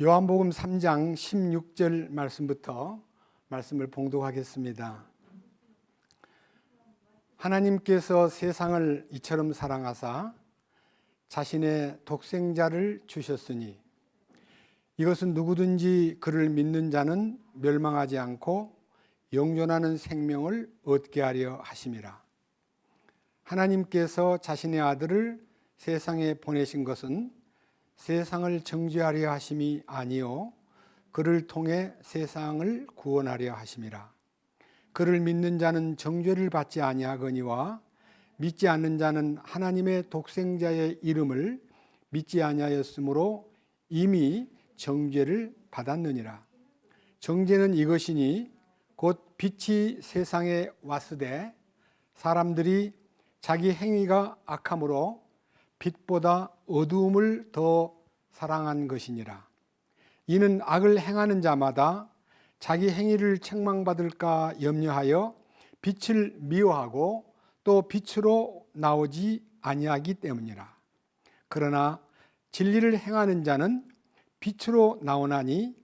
요한복음 3장 16절 말씀부터 말씀을 봉독하겠습니다. 하나님께서 세상을 이처럼 사랑하사 자신의 독생자를 주셨으니 이것은 누구든지 그를 믿는 자는 멸망하지 않고 영존하는 생명을 얻게 하려 하심이라. 하나님께서 자신의 아들을 세상에 보내신 것은 세상을 정죄하려 하심이 아니요 그를 통해 세상을 구원하려 하심이라. 그를 믿는 자는 정죄를 받지 아니하거니와 믿지 않는 자는 하나님의 독생자의 이름을 믿지 아니하였으므로 이미 정죄를 받았느니라. 정죄는 이것이니 곧 빛이 세상에 왔으되 사람들이 자기 행위가 악함으로 빛보다 어두움을 더 사랑한 것이니라. 이는 악을 행하는 자마다 자기 행위를 책망받을까 염려하여 빛을 미워하고 또 빛으로 나오지 아니하기 때문이라. 그러나 진리를 행하는 자는 빛으로 나오나니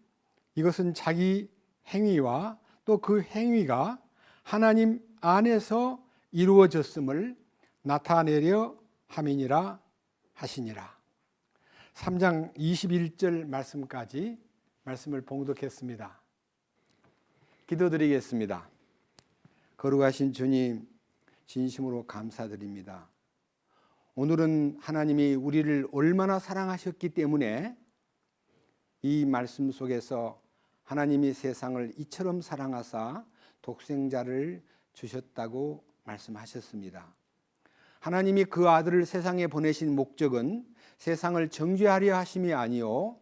이것은 자기 행위와 또 그 행위가 하나님 안에서 이루어졌음을 나타내려 함이니라 하시니라. 3장 21절 말씀까지 말씀을 봉독했습니다. 기도드리겠습니다. 거룩하신 주님, 진심으로 감사드립니다. 오늘은 하나님이 우리를 얼마나 사랑하셨기 때문에 이 말씀 속에서 하나님이 세상을 이처럼 사랑하사 독생자를 주셨다고 말씀하셨습니다. 하나님이 그 아들을 세상에 보내신 목적은 세상을 정죄하려 하심이 아니요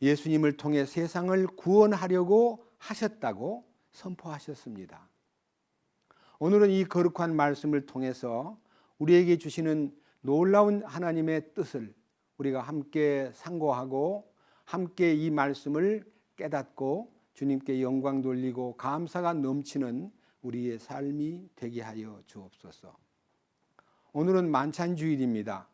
예수님을 통해 세상을 구원하려고 하셨다고 선포하셨습니다. 오늘은 이 거룩한 말씀을 통해서 우리에게 주시는 놀라운 하나님의 뜻을 우리가 함께 상고하고 함께 이 말씀을 깨닫고 주님께 영광 돌리고 감사가 넘치는 우리의 삶이 되게 하여 주옵소서. 오늘은 만찬주일입니다.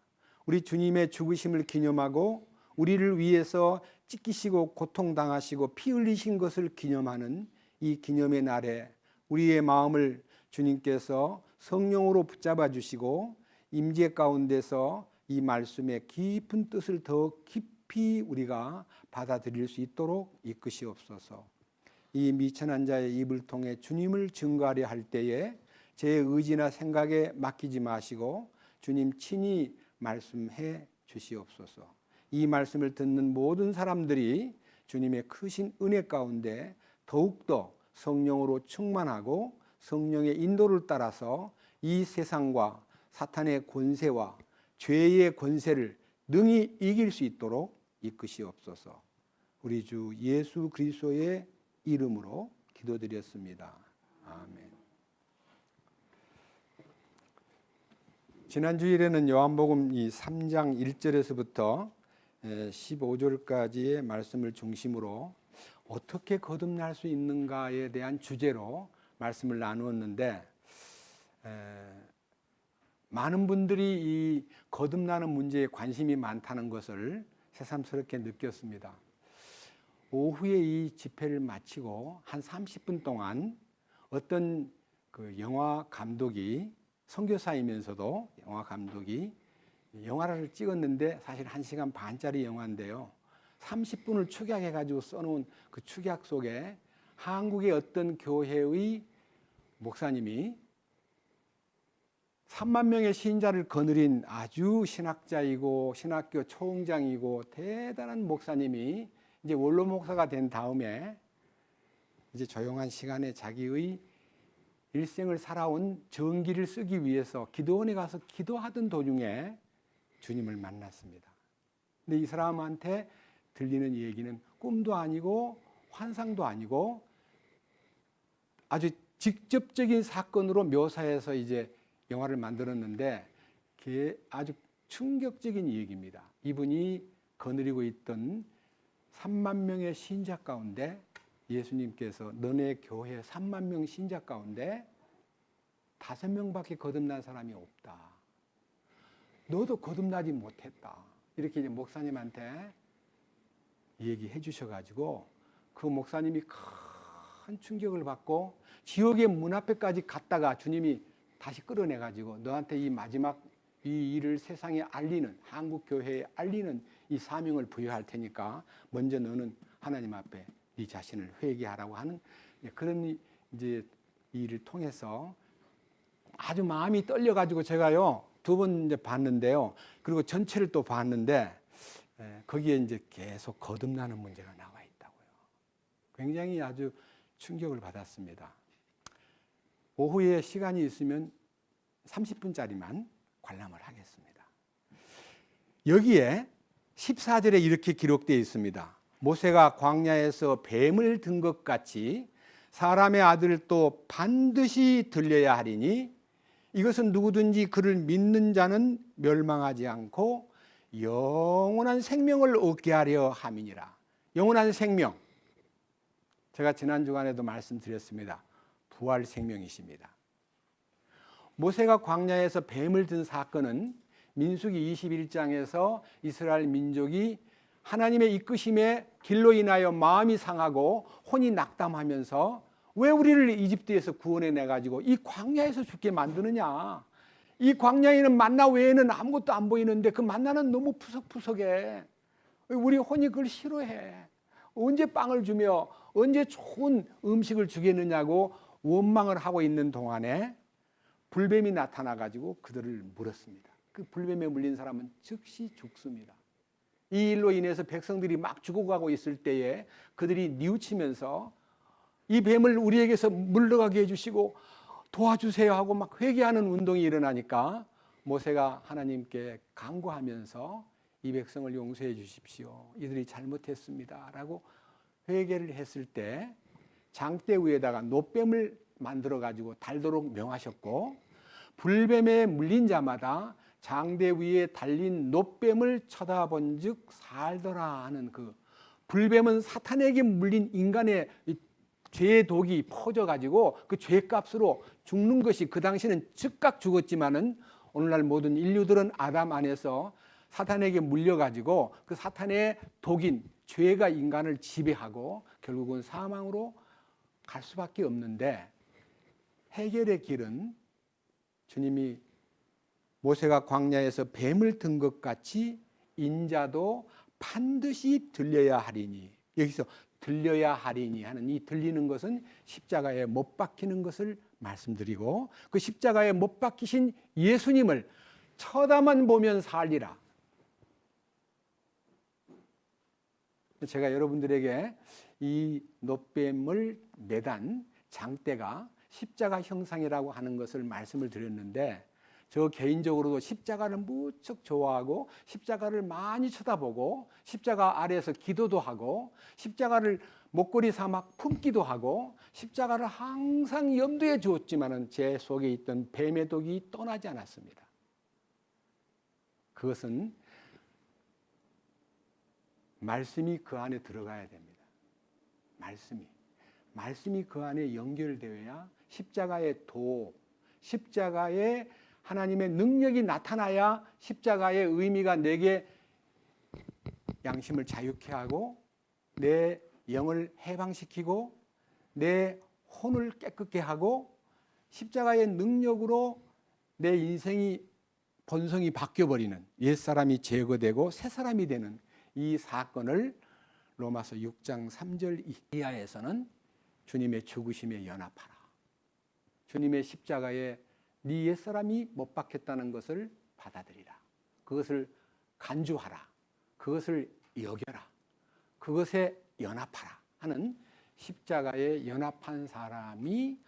우리 주님의 죽으심을 기념하고 우리를 위해서 찢기시고 고통당하시고 피 흘리신 것을 기념하는 이 기념의 날에 우리의 마음을 주님께서 성령으로 붙잡아 주시고 임재 가운데서 이 말씀의 깊은 뜻을 더 깊이 우리가 받아들일 수 있도록 이끄시옵소서. 이 미천한 자의 입을 통해 주님을 증거하려 할 때에 제 의지나 생각에 맡기지 마시고 주님 친히 말씀해 주시옵소서. 이 말씀을 듣는 모든 사람들이 주님의 크신 은혜 가운데 더욱더 성령으로 충만하고 성령의 인도를 따라서 이 세상과 사탄의 권세와 죄의 권세를 능히 이길 수 있도록 이끄시옵소서. 우리 주 예수 그리스도의 이름으로 기도드렸습니다. 아멘. 지난 주일에는 요한복음 3장 1절에서부터 15절까지의 말씀을 중심으로 어떻게 거듭날 수 있는가에 대한 주제로 말씀을 나누었는데 많은 분들이 이 거듭나는 문제에 관심이 많다는 것을 새삼스럽게 느꼈습니다. 오후에 이 집회를 마치고 한 30분 동안 어떤 그 영화 감독이 선교사이면서도 영화 감독이 영화를 찍었는데 사실 1시간 반짜리 영화인데요. 30분을 축약해 가지고 써놓은 그 축약 속에 한국의 어떤 교회의 목사님이 3만 명의 신자를 거느린 아주 신학자이고 신학교 초원장이고 대단한 목사님이 이제 원로 목사가 된 다음에 이제 조용한 시간에 자기의 일생을 살아온 전기를 쓰기 위해서 기도원에 가서 기도하던 도중에 주님을 만났습니다. 근데 이 사람한테 들리는 얘기는 꿈도 아니고 환상도 아니고 아주 직접적인 사건으로 묘사해서 이제 영화를 만들었는데 그게 아주 충격적인 얘기입니다. 이분이 거느리고 있던 3만 명의 신자 가운데 예수님께서 너네 교회 3만 명 신자 가운데 5명밖에 거듭난 사람이 없다. 너도 거듭나지 못했다. 이렇게 이제 목사님한테 얘기해 주셔가지고 그 목사님이 큰 충격을 받고 지옥의 문 앞에까지 갔다가 주님이 다시 끌어내가지고 너한테 이 마지막 이 일을 세상에 알리는, 한국 교회에 알리는 이 사명을 부여할 테니까 먼저 너는 하나님 앞에 네 자신을 회개하라고 하는 그런 이제 일을 통해서 아주 마음이 떨려가지고 제가요 2번 이제 봤는데요. 그리고 전체를 또 봤는데 거기에 이제 계속 거듭나는 문제가 나와 있다고요. 굉장히 아주 충격을 받았습니다. 오후에 시간이 있으면 30분짜리만 관람을 하겠습니다. 여기에 14절에 이렇게 기록되어 있습니다. 모세가 광야에서 뱀을 든 것 같이 사람의 아들도 반드시 들려야 하리니 이것은 누구든지 그를 믿는 자는 멸망하지 않고 영원한 생명을 얻게 하려 함이니라. 영원한 생명, 제가 지난 주간에도 말씀드렸습니다. 부활 생명이십니다. 모세가 광야에서 뱀을 든 사건은 민수기 21장에서 이스라엘 민족이 하나님의 이끄심에 길로 인하여 마음이 상하고 혼이 낙담하면서 왜 우리를 이집트에서 구원해 내가지고 이 광야에서 죽게 만드느냐. 이 광야에는 만나 외에는 아무것도 안 보이는데 그 만나는 너무 푸석푸석해. 우리 혼이 그걸 싫어해. 언제 빵을 주며 언제 좋은 음식을 주겠느냐고 원망을 하고 있는 동안에 불뱀이 나타나가지고 그들을 물었습니다. 그 불뱀에 물린 사람은 즉시 죽습니다. 이 일로 인해서 백성들이 막 죽어가고 있을 때에 그들이 뉘우치면서 이 뱀을 우리에게서 물러가게 해주시고 도와주세요 하고 막 회개하는 운동이 일어나니까 모세가 하나님께 간구하면서 이 백성을 용서해 주십시오. 이들이 잘못했습니다. 라고 회개를 했을 때 장대 위에다가 놋뱀을 만들어 가지고 달도록 명하셨고 불뱀에 물린 자마다 장대 위에 달린 놋뱀을 쳐다본 즉 살더라 하는 그 불뱀은 사탄에게 물린 인간의 죄의 독이 퍼져가지고 그 죄값으로 죽는 것이 그 당시는 즉각 죽었지만은 오늘날 모든 인류들은 아담 안에서 사탄에게 물려가지고 그 사탄의 독인 죄가 인간을 지배하고 결국은 사망으로 갈 수밖에 없는데 해결의 길은 주님이 모세가 광야에서 뱀을 든 것 같이 인자도 반드시 들려야 하리니 여기서 들려야 하리니 하는 이 들리는 것은 십자가에 못 박히는 것을 말씀드리고 그 십자가에 못 박히신 예수님을 쳐다만 보면 살리라. 제가 여러분들에게 이 놋뱀을 매단 장대가 십자가 형상이라고 하는 것을 말씀을 드렸는데 저 개인적으로도 십자가를 무척 좋아하고 십자가를 많이 쳐다보고 십자가 아래에서 기도도 하고 십자가를 목걸이 삼아 품기도 하고 십자가를 항상 염두에 두었지만은 제 속에 있던 뱀의 독이 떠나지 않았습니다. 그것은 말씀이 그 안에 들어가야 됩니다. 말씀이 그 안에 연결되어야 십자가의 도, 십자가의 하나님의 능력이 나타나야 십자가의 의미가 내게 양심을 자유케 하고 내 영을 해방시키고 내 혼을 깨끗게 하고 십자가의 능력으로 내 인생이 본성이 바뀌어버리는 옛사람이 제거되고 새사람이 되는 이 사건을 로마서 6장 3절 이하에서는 주님의 죽으심에 연합하라. 주님의 십자가에 네 옛사람이 못 박혔다는 것을 받아들이라. 그것을 간주하라. 그것을 여겨라. 그것에 연합하라 하는 십자가에 연합한 사람이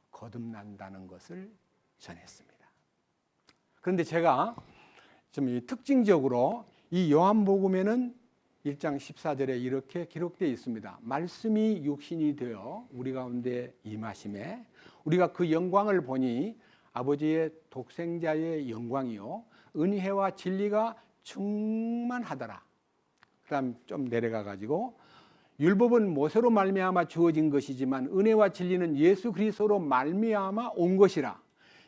거듭난다는 것을 전했습니다. 그런데 제가 좀 특징적으로 이 요한복음에는 1장 14절에 이렇게 기록되어 있습니다. 말씀이 육신이 되어 우리 가운데 임하심에 우리가 그 영광을 보니 아버지의 독생자의 영광이요 은혜와 진리가 충만하더라. 그다음 좀 내려가 가지고 율법은 모세로 말미암아 주어진 것이지만 은혜와 진리는 예수 그리스도로 말미암아 온 것이라.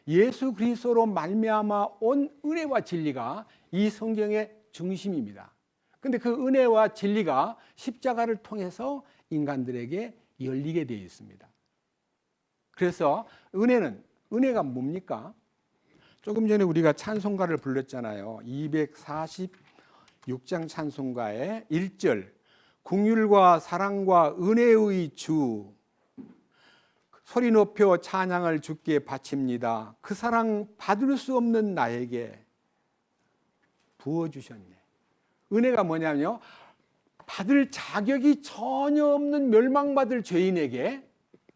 예수 그리스도로 말미암아 온 은혜와 진리가 이 성경의 중심입니다. 근데 그 은혜와 진리가 십자가를 통해서 인간들에게 열리게 되어 있습니다. 그래서 은혜가 뭡니까? 조금 전에 우리가 찬송가를 불렀잖아요. 246장 찬송가의 1절, 긍휼과 사랑과 은혜의 주 소리 높여 찬양을 주께 바칩니다. 그 사랑 받을 수 없는 나에게 부어주셨네. 은혜가 뭐냐면요, 받을 자격이 전혀 없는 멸망받을 죄인에게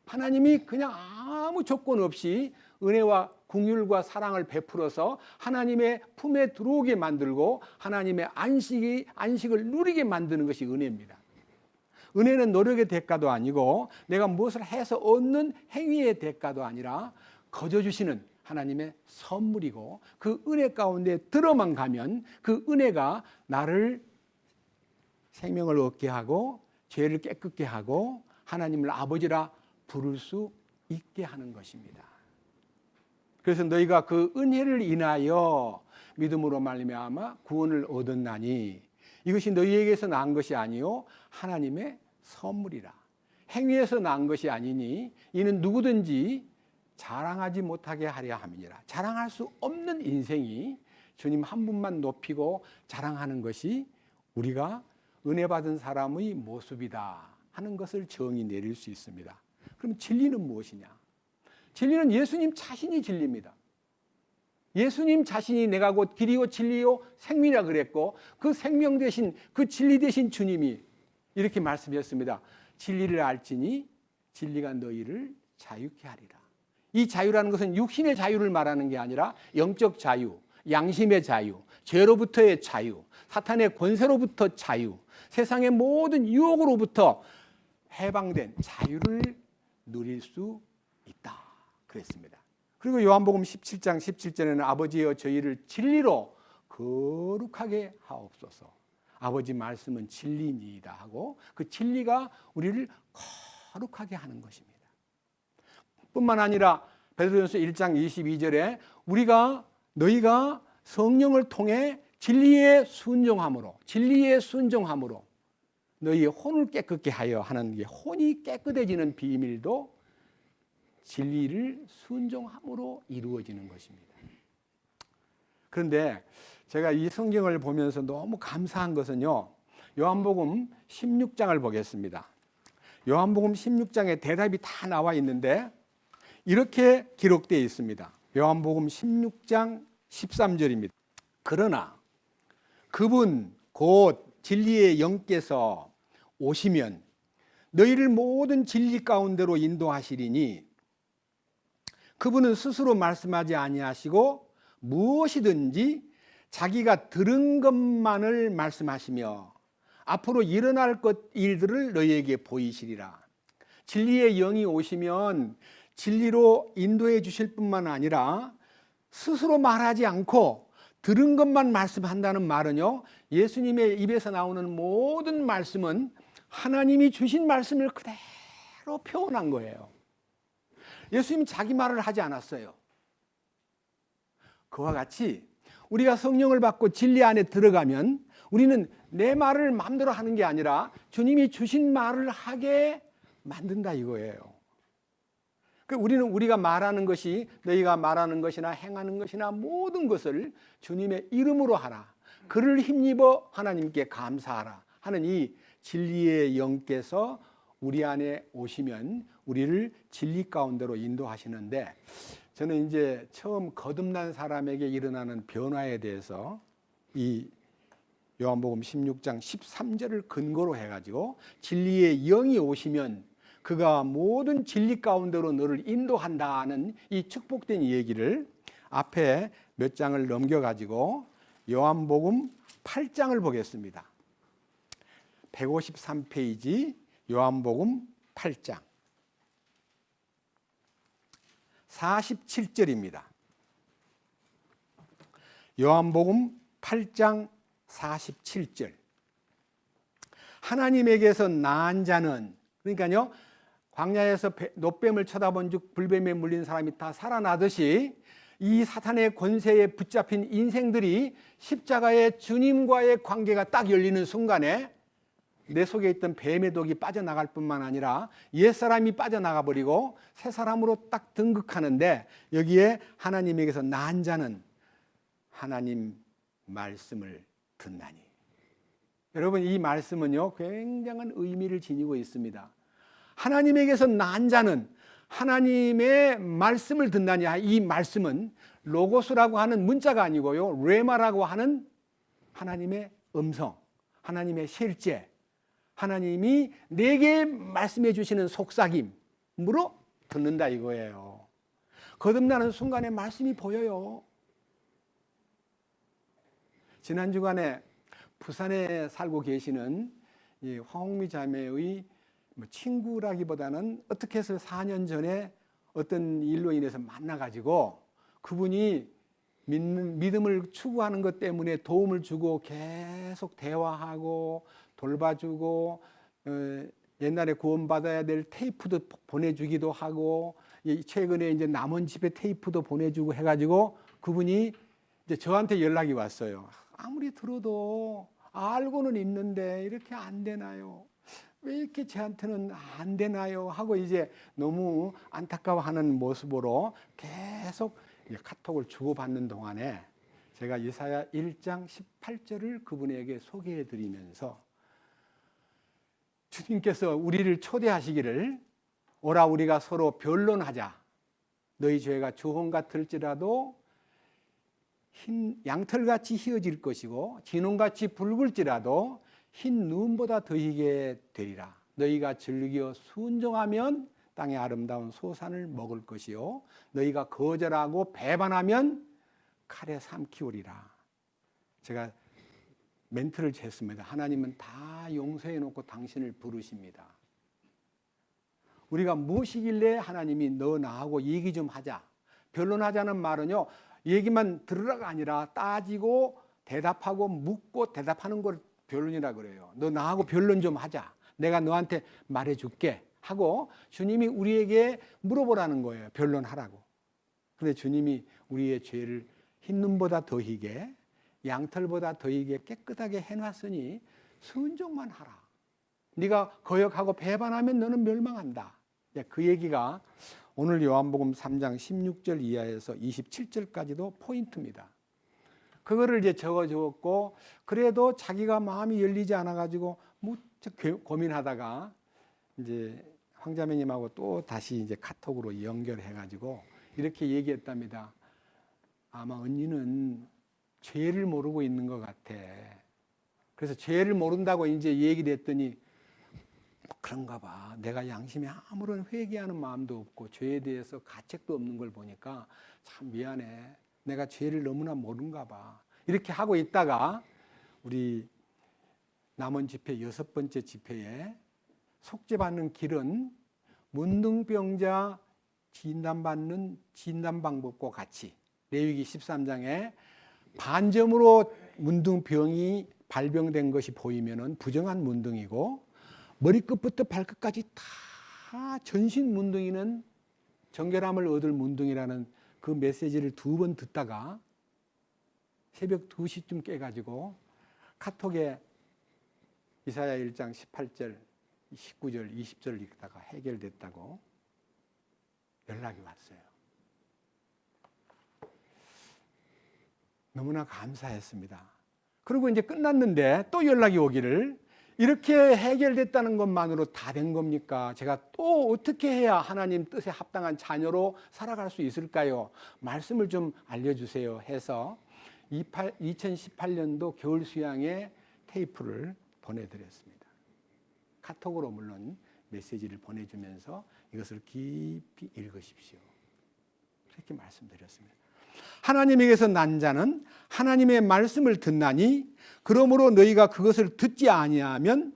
하나님이 그냥 아무 조건 없이 은혜와 긍휼과 사랑을 베풀어서 하나님의 품에 들어오게 만들고 하나님의 안식을 누리게 만드는 것이 은혜입니다. 은혜는 노력의 대가도 아니고 내가 무엇을 해서 얻는 행위의 대가도 아니라 거저 주시는 하나님의 선물이고, 그 은혜 가운데 들어만 가면 그 은혜가 나를 생명을 얻게 하고 죄를 깨끗게 하고 하나님을 아버지라 부를 수 있게 하는 것입니다. 그래서 너희가 그 은혜를 인하여 믿음으로 말미암아 구원을 얻었나니 이것이 너희에게서 난 것이 아니요 하나님의 선물이라. 행위에서 난 것이 아니니 이는 누구든지 자랑하지 못하게 하려 함이니라. 자랑할 수 없는 인생이 주님 한 분만 높이고 자랑하는 것이 우리가 은혜 받은 사람의 모습이다 하는 것을 정의 내릴 수 있습니다. 그럼 진리는 무엇이냐? 진리는 예수님 자신이 진리입니다. 예수님 자신이 내가 곧 길이요 진리요 생명이라 그랬고, 그 생명 대신 그 진리 대신 주님이 이렇게 말씀하셨습니다. 진리를 알지니 진리가 너희를 자유케 하리라. 이 자유라는 것은 육신의 자유를 말하는 게 아니라 영적 자유, 양심의 자유, 죄로부터의 자유, 사탄의 권세로부터 자유, 세상의 모든 유혹으로부터 해방된 자유를 누릴 수 있다 그랬습니다. 그리고 요한복음 17장 17절에는 아버지여 저희를 진리로 거룩하게 하옵소서. 아버지 말씀은 진리니이다 하고 그 진리가 우리를 거룩하게 하는 것입니다. 뿐만 아니라 베드로전서 1장 22절에 너희가 성령을 통해 진리에 순종함으로 너희의 혼을 깨끗게 하여 하는 게, 혼이 깨끗해지는 비밀도 진리를 순종함으로 이루어지는 것입니다. 그런데 제가 이 성경을 보면서 너무 감사한 것은요, 요한복음 16장을 보겠습니다. 요한복음 16장에 대답이 다 나와 있는데 이렇게 기록되어 있습니다. 요한복음 16장 13절입니다. 그러나 그분 곧 진리의 영께서 오시면 너희를 모든 진리 가운데로 인도하시리니 그분은 스스로 말씀하지 아니하시고 무엇이든지 자기가 들은 것만을 말씀하시며 앞으로 일어날 일들을 너희에게 보이시리라. 진리의 영이 오시면 진리로 인도해 주실 뿐만 아니라 스스로 말하지 않고 들은 것만 말씀한다는 말은요, 예수님의 입에서 나오는 모든 말씀은 하나님이 주신 말씀을 그대로 표현한 거예요. 예수님은 자기 말을 하지 않았어요. 그와 같이 우리가 성령을 받고 진리 안에 들어가면 우리는 내 말을 마음대로 하는 게 아니라 주님이 주신 말을 하게 만든다 이거예요. 우리가 말하는 것이, 너희가 말하는 것이나 행하는 것이나 모든 것을 주님의 이름으로 하라. 그를 힘입어 하나님께 감사하라 하는 이 진리의 영께서 우리 안에 오시면 우리를 진리 가운데로 인도하시는데, 저는 이제 처음 거듭난 사람에게 일어나는 변화에 대해서 이 요한복음 16장 13절을 근거로 해가지고 진리의 영이 오시면 그가 모든 진리 가운데로 너를 인도한다는 이 축복된 얘기를 앞에 몇 장을 넘겨가지고 요한복음 8장을 보겠습니다. 153페이지 요한복음 8장 47절입니다. 요한복음 8장 47절. 하나님에게서 나은 자는, 그러니까요, 광야에서 노뱀을 쳐다본 즉 불뱀에 물린 사람이 다 살아나듯이 이 사탄의 권세에 붙잡힌 인생들이 십자가의 주님과의 관계가 딱 열리는 순간에 내 속에 있던 뱀의 독이 빠져나갈 뿐만 아니라 옛사람이 빠져나가 버리고 새 사람으로 딱 등극하는데, 여기에 하나님에게서 난 자는 하나님 말씀을 듣나니. 여러분, 이 말씀은요 굉장한 의미를 지니고 있습니다. 하나님에게서 난 자는 하나님의 말씀을 듣나니. 이 말씀은 로고스라고 하는 문자가 아니고요, 레마라고 하는 하나님의 음성, 하나님의 실제, 하나님이 내게 말씀해 주시는 속삭임으로 듣는다 이거예요. 거듭나는 순간에 말씀이 보여요. 지난 주간에 부산에 살고 계시는 황홍미 자매의 친구라기보다는 어떻게 해서 4년 전에 어떤 일로 인해서 만나가지고 그분이 믿음을 추구하는 것 때문에 도움을 주고 계속 대화하고 돌봐주고, 옛날에 구원받아야 될 테이프도 보내주기도 하고, 최근에 이제 남은 집에 테이프도 보내주고 해가지고 그분이 이제 저한테 연락이 왔어요. 아무리 들어도 알고는 있는데 이렇게 안 되나요? 왜 이렇게 저한테는 안 되나요? 하고 이제 너무 안타까워하는 모습으로 계속 카톡을 주고받는 동안에 제가 이사야 1장 18절을 그분에게 소개해 드리면서, 주님께서 우리를 초대하시기를 오라 우리가 서로 변론하자. 너희 죄가 주홍 같을지라도 흰 양털같이 희어질 것이고 진홍같이 붉을지라도 흰 눈보다 더 희게 되리라. 너희가 즐겨 순종하면 땅의 아름다운 소산을 먹을 것이요 너희가 거절하고 배반하면 칼에 삼키우리라. 제가 멘트를 쟀습니다. 하나님은 다 용서해 놓고 당신을 부르십니다. 우리가 무엇이길래 하나님이 너 나하고 얘기 좀 하자, 변론하자는 말은요 얘기만 들으라가 아니라 따지고 대답하고 묻고 대답하는 걸 변론이라 그래요. 너 나하고 변론 좀 하자, 내가 너한테 말해줄게 하고 주님이 우리에게 물어보라는 거예요. 변론하라고. 그런데 주님이 우리의 죄를 흰 눈보다 더 희게 양털보다 더 희게 깨끗하게 해놨으니 순종만 하라. 네가 거역하고 배반하면 너는 멸망한다. 그 얘기가 오늘 요한복음 3장 16절 이하에서 27절까지도 포인트입니다. 그거를 이제 적어주었고, 그래도 자기가 마음이 열리지 않아가지고 무척 고민하다가 이제 황자매님하고 또 다시 이제 카톡으로 연결해가지고 이렇게 얘기했답니다. 아마 언니는 죄를 모르고 있는 것 같아. 그래서 죄를 모른다고 이제 얘기를 했더니 그런가 봐. 내가 양심에 아무런 회개하는 마음도 없고 죄에 대해서 가책도 없는 걸 보니까 참 미안해. 내가 죄를 너무나 모른가 봐. 이렇게 하고 있다가 우리 남은 집회 6번째 집회에 속죄받는 길은 문둥병자 진단받는 진단 방법과 같이 레위기 13장에 반점으로 문둥병이 발병된 것이 보이면은 부정한 문둥이고, 머리끝부터 발끝까지 다 전신 문둥이는 정결함을 얻을 문둥이라는 그 메시지를 2번 듣다가 새벽 2시쯤 깨가지고 카톡에 이사야 1장 18절, 19절, 20절 읽다가 해결됐다고 연락이 왔어요. 너무나 감사했습니다. 그리고 이제 끝났는데 또 연락이 오기를, 이렇게 해결됐다는 것만으로 다 된 겁니까? 제가 또 어떻게 해야 하나님 뜻에 합당한 자녀로 살아갈 수 있을까요? 말씀을 좀 알려주세요 해서 2018년도 겨울 수양의 테이프를 보내드렸습니다. 카톡으로 물론 메시지를 보내주면서 이것을 깊이 읽으십시오. 그렇게 말씀드렸습니다. 하나님에게서 난 자는 하나님의 말씀을 듣나니, 그러므로 너희가 그것을 듣지 아니함은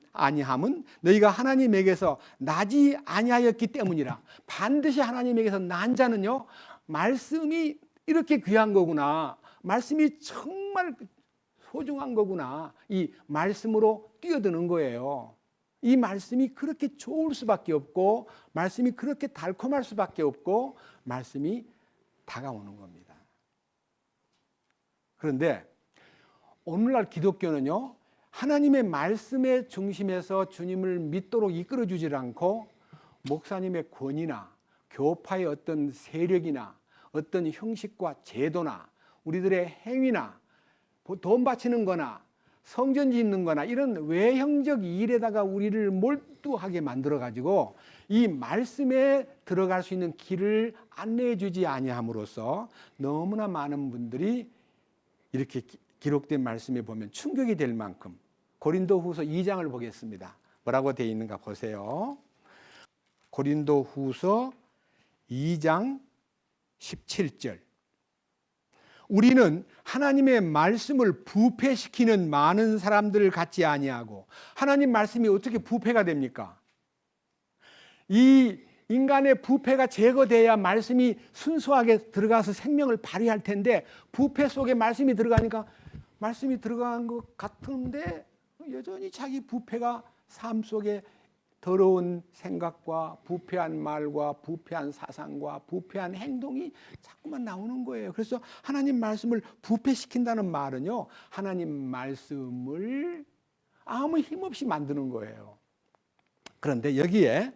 너희가 하나님에게서 나지 아니하였기 때문이라. 반드시 하나님에게서 난 자는요, 말씀이 이렇게 귀한 거구나, 말씀이 정말 소중한 거구나, 이 말씀으로 뛰어드는 거예요. 이 말씀이 그렇게 좋을 수밖에 없고, 말씀이 그렇게 달콤할 수밖에 없고, 말씀이 다가오는 겁니다. 그런데 오늘날 기독교는요, 하나님의 말씀의 중심에서 주님을 믿도록 이끌어주질 않고 목사님의 권위나 교파의 어떤 세력이나 어떤 형식과 제도나 우리들의 행위나 돈 바치는 거나 성전 짓는 거나 이런 외형적 일에다가 우리를 몰두하게 만들어 가지고 이 말씀에 들어갈 수 있는 길을 안내해 주지 아니함으로써 너무나 많은 분들이 이렇게 기록된 말씀에 보면 충격이 될 만큼 고린도후서 2장을 보겠습니다. 뭐라고 되어 있는가 보세요. 고린도후서 2장 17절. 우리는 하나님의 말씀을 부패시키는 많은 사람들을 같지 아니하고, 하나님 말씀이 어떻게 부패가 됩니까? 이 인간의 부패가 제거돼야 말씀이 순수하게 들어가서 생명을 발휘할 텐데, 부패 속에 말씀이 들어가니까 말씀이 들어간 것 같은데 여전히 자기 부패가 삶 속에 더러운 생각과 부패한 말과 부패한 사상과 부패한 행동이 자꾸만 나오는 거예요. 그래서 하나님 말씀을 부패시킨다는 말은요, 하나님 말씀을 아무 힘없이 만드는 거예요. 그런데 여기에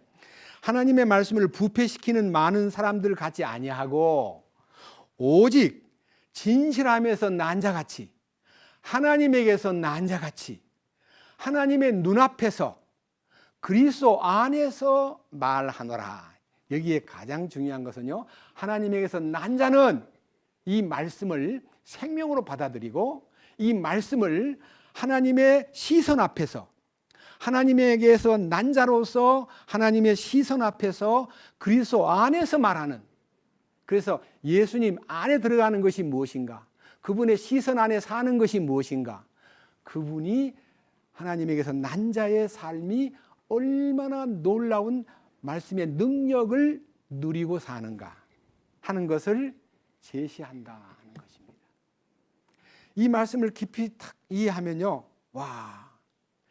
하나님의 말씀을 부패시키는 많은 사람들 같지 아니하고 오직 진실함에서 난 자같이, 하나님에게서 난 자같이, 하나님의 눈앞에서 그리스도 안에서 말하노라. 여기에 가장 중요한 것은요, 하나님에게서 난 자는 이 말씀을 생명으로 받아들이고 이 말씀을 하나님의 시선 앞에서, 하나님에게서 난 자로서 하나님의 시선 앞에서 그리스도 안에서 말하는, 그래서 예수님 안에 들어가는 것이 무엇인가, 그분의 시선 안에 사는 것이 무엇인가, 그분이 하나님에게서 난 자의 삶이 얼마나 놀라운 말씀의 능력을 누리고 사는가 하는 것을 제시한다는 것입니다. 이 말씀을 깊이 탁 이해하면요, 와,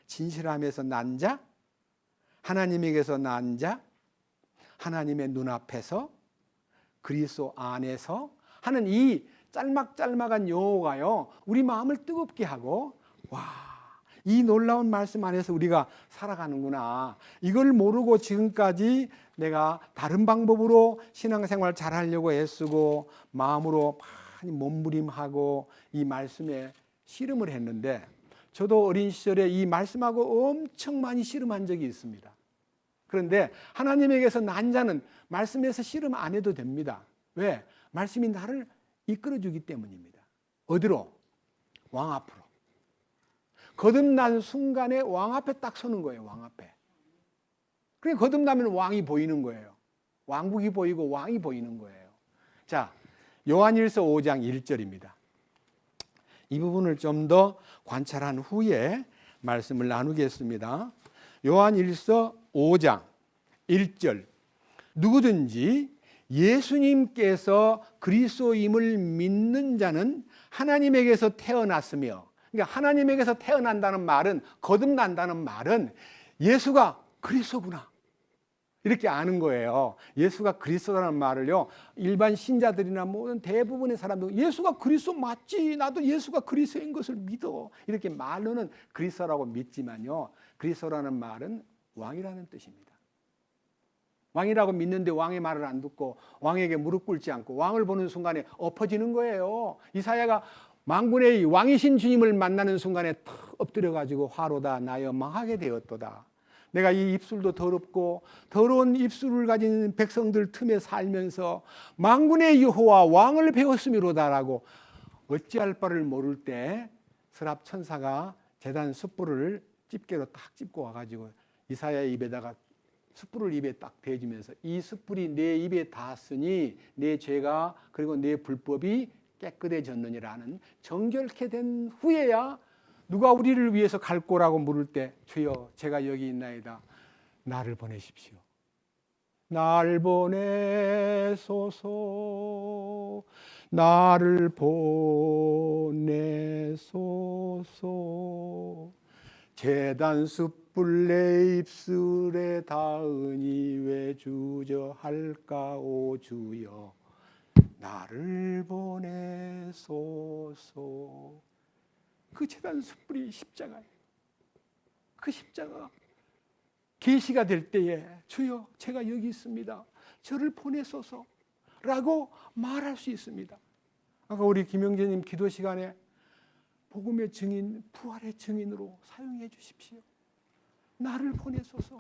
진실함에서 난 자, 하나님에게서 난 자, 하나님의 눈앞에서 그리스도 안에서 하는 이 짤막짤막한 용어가요, 우리 마음을 뜨겁게 하고, 와, 이 놀라운 말씀 안에서 우리가 살아가는구나. 이걸 모르고 지금까지 내가 다른 방법으로 신앙생활 잘하려고 애쓰고 마음으로 많이 몸부림하고 이 말씀에 씨름을 했는데, 저도 어린 시절에 이 말씀하고 엄청 많이 씨름한 적이 있습니다. 그런데 하나님에게서 난 자는 말씀에서 씨름 안 해도 됩니다. 왜? 말씀이 나를 이끌어주기 때문입니다. 어디로? 왕 앞으로. 거듭난 순간에 왕 앞에 딱 서는 거예요. 왕 앞에. 그러니까 거듭나면 왕이 보이는 거예요. 왕국이 보이고 왕이 보이는 거예요. 자, 요한일서 5장 1절입니다. 이 부분을 좀 더 관찰한 후에 말씀을 나누겠습니다. 요한일서 5장 1절. 누구든지 예수님께서 그리스도임을 믿는 자는 하나님에게서 태어났으며, 그러니까 하나님에게서 태어난다는 말은, 거듭난다는 말은 예수가 그리스도구나 이렇게 아는 거예요. 예수가 그리스도라는 말을요, 일반 신자들이나 모든 대부분의 사람들 예수가 그리스도 맞지, 나도 예수가 그리스도인 것을 믿어, 이렇게 말로는 그리스도라고 믿지만요, 그리스도라는 말은 왕이라는 뜻입니다. 왕이라고 믿는데 왕의 말을 안 듣고 왕에게 무릎 꿇지 않고 왕을 보는 순간에 엎어지는 거예요. 이사야가 만군의 왕이신 주님을 만나는 순간에 탁 엎드려가지고 화로다 나여 망하게 되었도다. 내가 이 입술도 더럽고 더러운 입술을 가진 백성들 틈에 살면서 만군의 여호와 왕을 배웠음이로다라고 어찌할 바를 모를 때 스랍 천사가 제단 숯불을 집게로 딱 찝고 와가지고 이사야의 입에다가 숯불을 입에 딱 대주면서 이 숯불이 내 입에 닿았으니 내 죄가 그리고 내 불법이 깨끗해졌느니라는, 정결케 된 후에야 누가 우리를 위해서 갈 거라고 물을 때 주여 제가 여기 있나이다, 나를 보내십시오, 나를 보내소서, 나를 보내소서, 제단 숯불 내 입술에 닿으니 왜 주저할까 오 주여, 나를 보내소서. 그 제단 숯불이 십자가예요. 그 십자가 계시가 될 때에 주여 제가 여기 있습니다. 저를 보내소서 라고 말할 수 있습니다. 아까 우리 김영재님 기도 시간에 복음의 증인, 부활의 증인으로 사용해 주십시오. 나를 보내소서.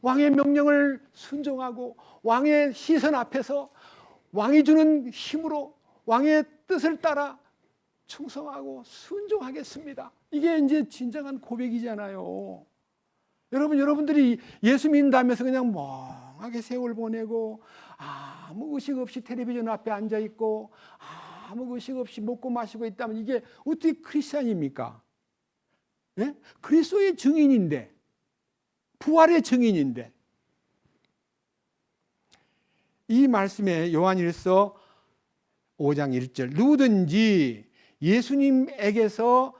왕의 명령을 순종하고 왕의 시선 앞에서 왕이 주는 힘으로 왕의 뜻을 따라 충성하고 순종하겠습니다. 이게 이제 진정한 고백이잖아요. 여러분들이 예수 믿는다면서 그냥 멍하게 세월 보내고 아무 의식 없이 텔레비전 앞에 앉아 있고 아무 의식 없이 먹고 마시고 있다면 이게 어떻게 크리스찬입니까? 예? 그리스도의 증인인데, 부활의 증인인데. 이 말씀에 요한일서 5장 1절 누구든지 예수님께서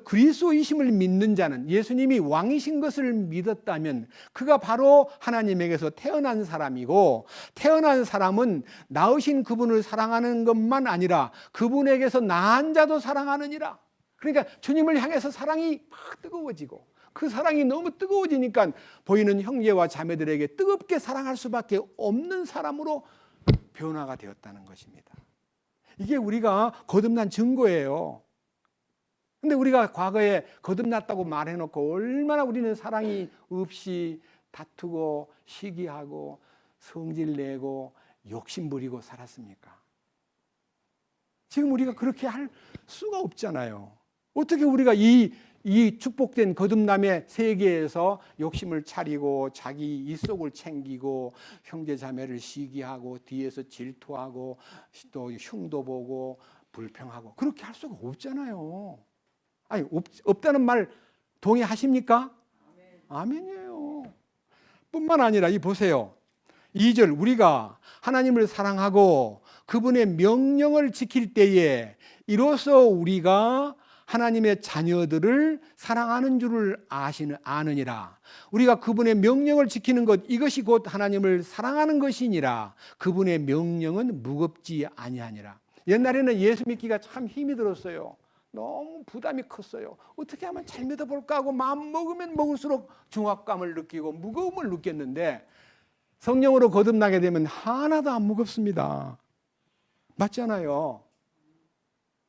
그리스도이심을 믿는 자는, 예수님이 왕이신 것을 믿었다면 그가 바로 하나님에게서 태어난 사람이고, 태어난 사람은 낳으신 그분을 사랑하는 것만 아니라 그분에게서 낳은 자도 사랑하느니라. 그러니까 주님을 향해서 사랑이 막 뜨거워지고, 그 사랑이 너무 뜨거워지니까 보이는 형제와 자매들에게 뜨겁게 사랑할 수밖에 없는 사람으로 변화가 되었다는 것입니다. 이게 우리가 거듭난 증거예요. 근데 우리가 과거에 거듭났다고 말해놓고 얼마나 우리는 사랑이 없이 다투고 시기하고 성질내고 욕심부리고 살았습니까? 지금 우리가 그렇게 할 수가 없잖아요. 어떻게 우리가 이 축복된 거듭남의 세계에서 욕심을 차리고 자기 이속을 챙기고 형제자매를 시기하고 뒤에서 질투하고 또 흉도 보고 불평하고 그렇게 할 수가 없잖아요. 아니, 없다는 말 동의하십니까? 아멘이에요. 뿐만 아니라 이 보세요. 2절 우리가 하나님을 사랑하고 그분의 명령을 지킬 때에 이로써 우리가 하나님의 자녀들을 사랑하는 줄을 아느니라. 우리가 그분의 명령을 지키는 것, 이것이 곧 하나님을 사랑하는 것이니라. 그분의 명령은 무겁지 아니하니라. 옛날에는 예수 믿기가 참 힘이 들었어요. 너무 부담이 컸어요. 어떻게 하면 잘 믿어볼까 하고 마음 먹으면 먹을수록 중압감을 느끼고 무거움을 느꼈는데, 성령으로 거듭나게 되면 하나도 안 무겁습니다. 맞잖아요.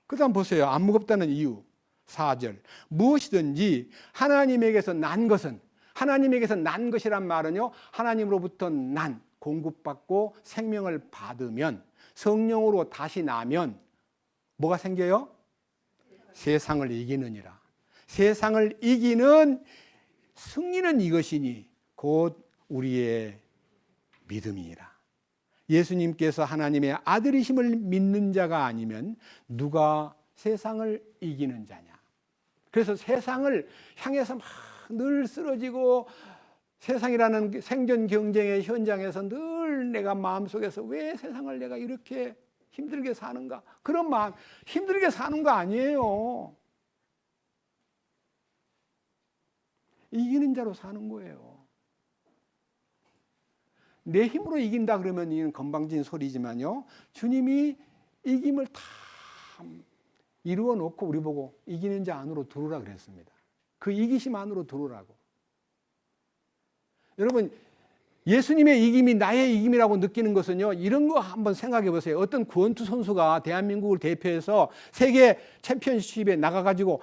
그 다음 보세요. 안 무겁다는 이유. 4절 무엇이든지 하나님에게서 난 것은, 하나님에게서 난 것이란 말은요, 하나님으로부터 난, 공급받고 생명을 받으면, 성령으로 다시 나면 뭐가 생겨요? 세상을 이기느니라. 세상을 이기는 승리는 이것이니 곧 우리의 믿음이니라. 예수님께서 하나님의 아들이심을 믿는 자가 아니면 누가 세상을 이기는 자냐. 그래서 세상을 향해서 막 늘 쓰러지고 세상이라는 생존 경쟁의 현장에서 늘 내가 마음속에서 왜 세상을 내가 이렇게 힘들게 사는가, 그런 마음, 힘들게 사는 거 아니에요. 이기는 자로 사는 거예요. 내 힘으로 이긴다 그러면 이건 건방진 소리지만요, 주님이 이김을 다 이루어 놓고 우리 보고 이기는 자 안으로 들어오라 그랬습니다. 그 이기심 안으로 들어오라고. 여러분, 예수님의 이김이 나의 이김이라고 느끼는 것은요, 이런 거 한번 생각해 보세요. 어떤 권투 선수가 대한민국을 대표해서 세계 챔피언십에 나가가지고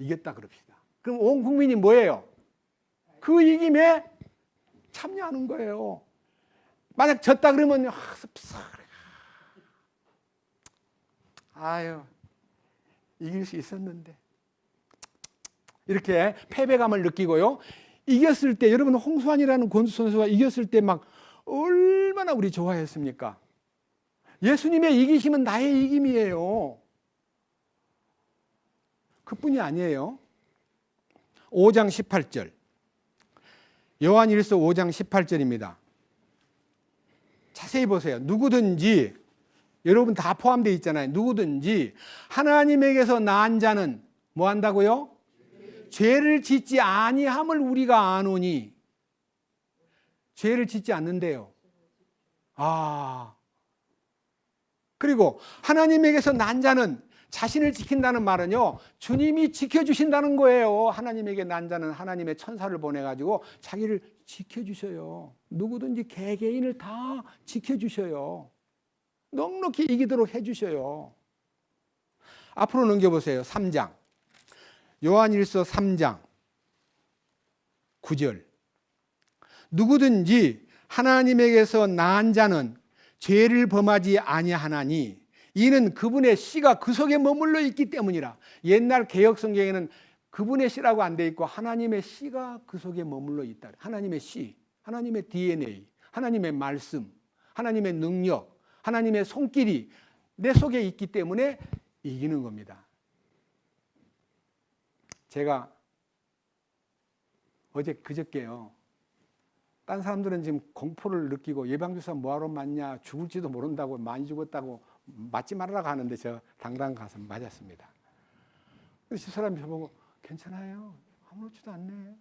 이겼다 그럽시다. 그럼 온 국민이 뭐예요? 그 이김에 참여하는 거예요. 만약 졌다 그러면 아유, 이길 수 있었는데, 이렇게 패배감을 느끼고요. 이겼을 때, 여러분 홍수환이라는 권수 선수가 이겼을 때 막 얼마나 우리 좋아했습니까? 예수님의 이기심은 나의 이김이에요. 그뿐이 아니에요. 5장 18절 요한일서 5장 18절입니다. 자세히 보세요. 누구든지, 여러분 다 포함되어 있잖아요. 누구든지 하나님에게서 낳은 자는 뭐 한다고요? 죄를 짓지 아니함을 우리가 아노니. 죄를 짓지 않는데요. 그리고 하나님에게서 난 자는, 자신을 지킨다는 말은요, 주님이 지켜주신다는 거예요. 하나님에게 난 자는 하나님의 천사를 보내가지고 자기를 지켜주셔요. 누구든지 개개인을 다 지켜주셔요. 넉넉히 이기도록 해주셔요. 앞으로 넘겨보세요. 3장. 요한일서 3장 9절. 누구든지 하나님에게서 난 자는 죄를 범하지 아니하나니 이는 그분의 씨가 그 속에 머물러 있기 때문이라. 옛날 개역 성경에는 그분의 씨라고 안 돼 있고 하나님의 씨가 그 속에 머물러 있다. 하나님의 씨, 하나님의 DNA, 하나님의 말씀, 하나님의 능력, 하나님의 손길이 내 속에 있기 때문에 이기는 겁니다. 제가 어제 그저께요, 딴 사람들은 지금 공포를 느끼고 예방주사 뭐하러 맞냐, 죽을지도 모른다고, 많이 죽었다고 맞지 말라고 하는데 저 당당 가서 맞았습니다. 그래서 집사람이 저보고 괜찮아요, 아무렇지도 않네.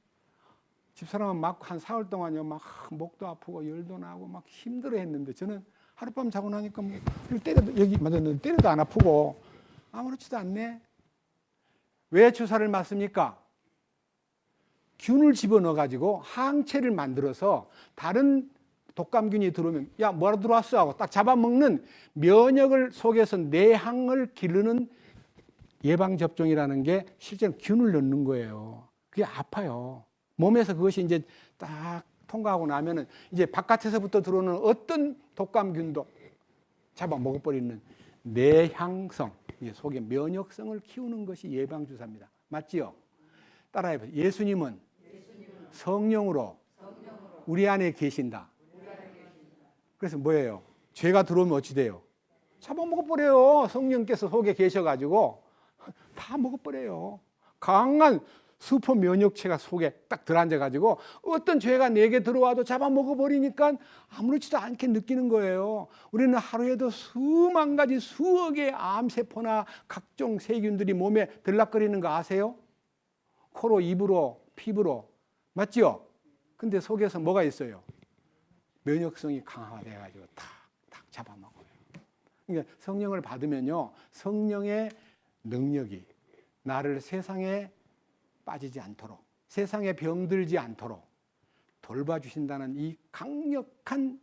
집사람은 맞고 한 4월 동안요 막 목도 아프고 열도 나고 막 힘들어했는데 저는 하룻밤 자고 나니까 뭐 때려도, 여기 맞았는데 때려도 안 아프고 아무렇지도 않네. 왜 주사를 맞습니까? 균을 집어넣어 가지고 항체를 만들어서 다른 독감균이 들어오면 야 뭐하러 들어왔어 하고 딱 잡아먹는 면역을 속에서 내항을 기르는 예방접종이라는 게 실제로 균을 넣는 거예요. 그게 아파요. 몸에서 그것이 이제 딱 통과하고 나면은 이제 바깥에서부터 들어오는 어떤 독감균도 잡아먹어버리는 내향성, 속에 면역성을 키우는 것이 예방주사입니다. 맞지요? 따라해보세요. 예수님은 성령으로 우리 안에 계신다. 그래서 뭐예요? 죄가 들어오면 어찌 돼요? 잡아먹어버려요. 성령께서 속에 계셔가지고 다 먹어버려요. 강한 슈퍼 면역체가 속에 딱 들어앉아가지고 어떤 죄가 내게 들어와도 잡아먹어버리니까 아무렇지도 않게 느끼는 거예요. 우리는 하루에도 수만 가지 수억의 암세포나 각종 세균들이 몸에 들락거리는 거 아세요? 코로, 입으로, 피부로. 맞죠? 근데 속에서 뭐가 있어요? 면역성이 강화돼가지고 탁탁 잡아먹어요. 그러니까 성령을 받으면요, 성령의 능력이 나를 세상에 빠지지 않도록, 세상에 병들지 않도록 돌봐주신다는 이 강력한